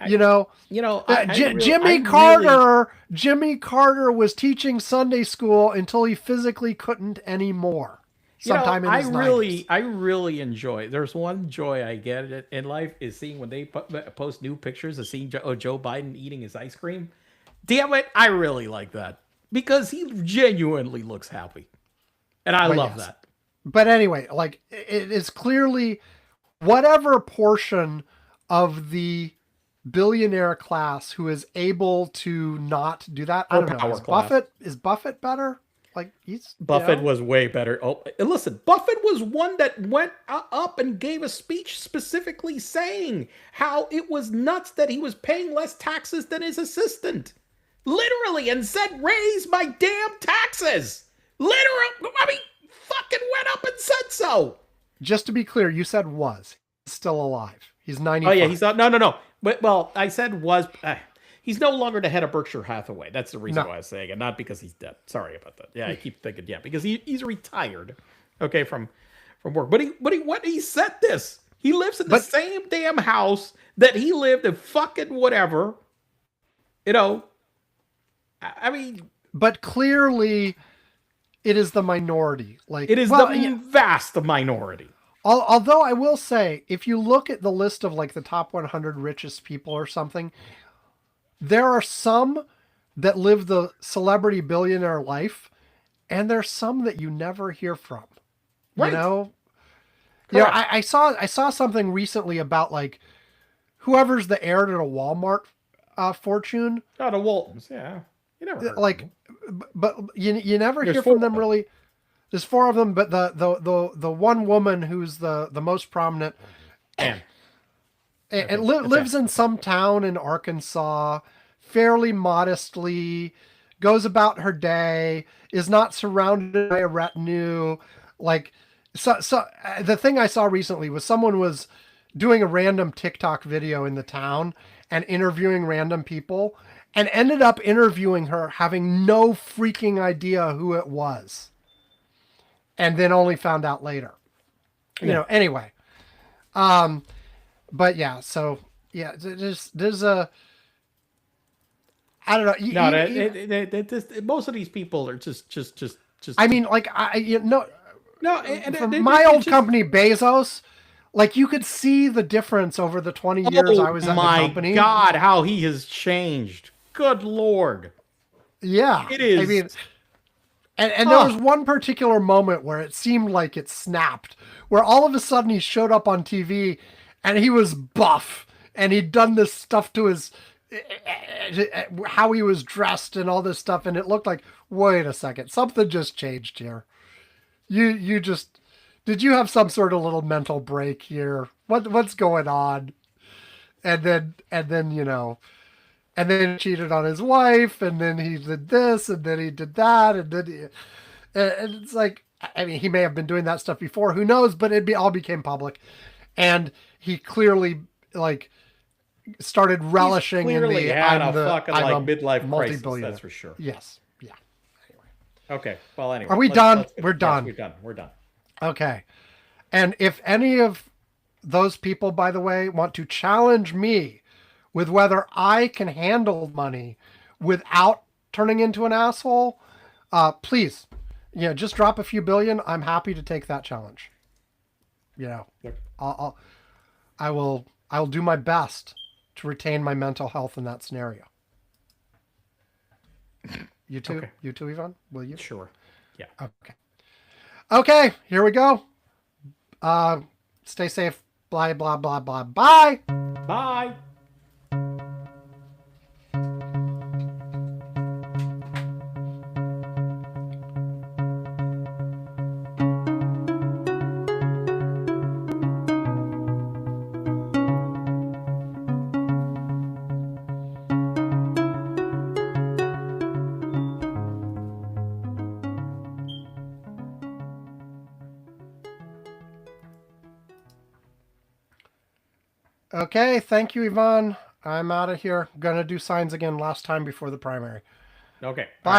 Jimmy Carter was teaching Sunday school until he physically couldn't anymore. Sometime in his 90s. I really enjoy. There's one joy I get in life is seeing when they post new pictures of seeing Joe Biden eating his ice cream. Damn it, I really like that because he genuinely looks happy, and I love that. But anyway, like it is clearly whatever portion of the billionaire class who is able to not do that. I don't know. Is Buffett better? Like Buffett was way better. Oh, and listen, Buffett was one that went up and gave a speech specifically saying how it was nuts that he was paying less taxes than his assistant. Literally, and said, raise my damn taxes. Literally, I mean, fucking went up and said so. Just to be clear, you said was. He's still alive. He's 95. Oh, yeah, he's not. No. But, well, I said was. He's no longer the head of Berkshire Hathaway. That's the reason why I was saying it, not because he's dead. Sorry about that. Yeah, I keep thinking, because he's retired, okay, from work. But he said this. He lives in the same damn house that he lived in fucking whatever. I mean, but clearly, it is the minority. Like it is the vast minority. Although I will say, if you look at the list of like the top 100 richest people or something, there are some that live the celebrity billionaire life, and there's some that you never hear from. Right. I saw something recently about like whoever's the heir to the Walmart fortune. Oh, the Waltons, yeah. You never heard like, but you never hear from them really. There's 4 of them, but the one woman who's the most prominent, and lives in some town in Arkansas, fairly modestly, goes about her day, is not surrounded by a retinue. Like, so the thing I saw recently was someone was doing a random TikTok video in the town and interviewing random people, and ended up interviewing her having no freaking idea who it was. And then only found out later. Anyway. But yeah, so yeah, there's a I don't know. Most of these people are just. I mean, like my old company Bezos, like you could see the difference over the 20 years I was at the company. Oh my God, how he has changed! Good Lord. Yeah, it is. I mean, and there was one particular moment where it seemed like it snapped, where all of a sudden he showed up on TV. And he was buff, and he'd done this stuff to his, how he was dressed and all this stuff, and it looked like, wait a second, something just changed here. Did you have some sort of little mental break here? What's going on? And then and then he cheated on his wife, and then he did this, and then he did that, and then and it's like, I mean, he may have been doing that stuff before, who knows? But all became public, and he clearly like started relishing in the fucking like midlife crisis. That's for sure. Yes. Yeah. Anyway. Okay. Well, anyway. Are we done? We're done. Yes, we're done. Okay. And if any of those people, by the way, want to challenge me with whether I can handle money without turning into an asshole, please, just drop a few billion. I'm happy to take that challenge. Yep. I'll do my best to retain my mental health in that scenario. You too? Okay. You too, Yvonne? Will you? Sure. Yeah. Okay, here we go. Stay safe. Blah, blah, blah, blah. Bye. Bye. Okay, thank you, Yvonne. I'm out of here. Gonna do signs again last time before the primary. Okay. Bye.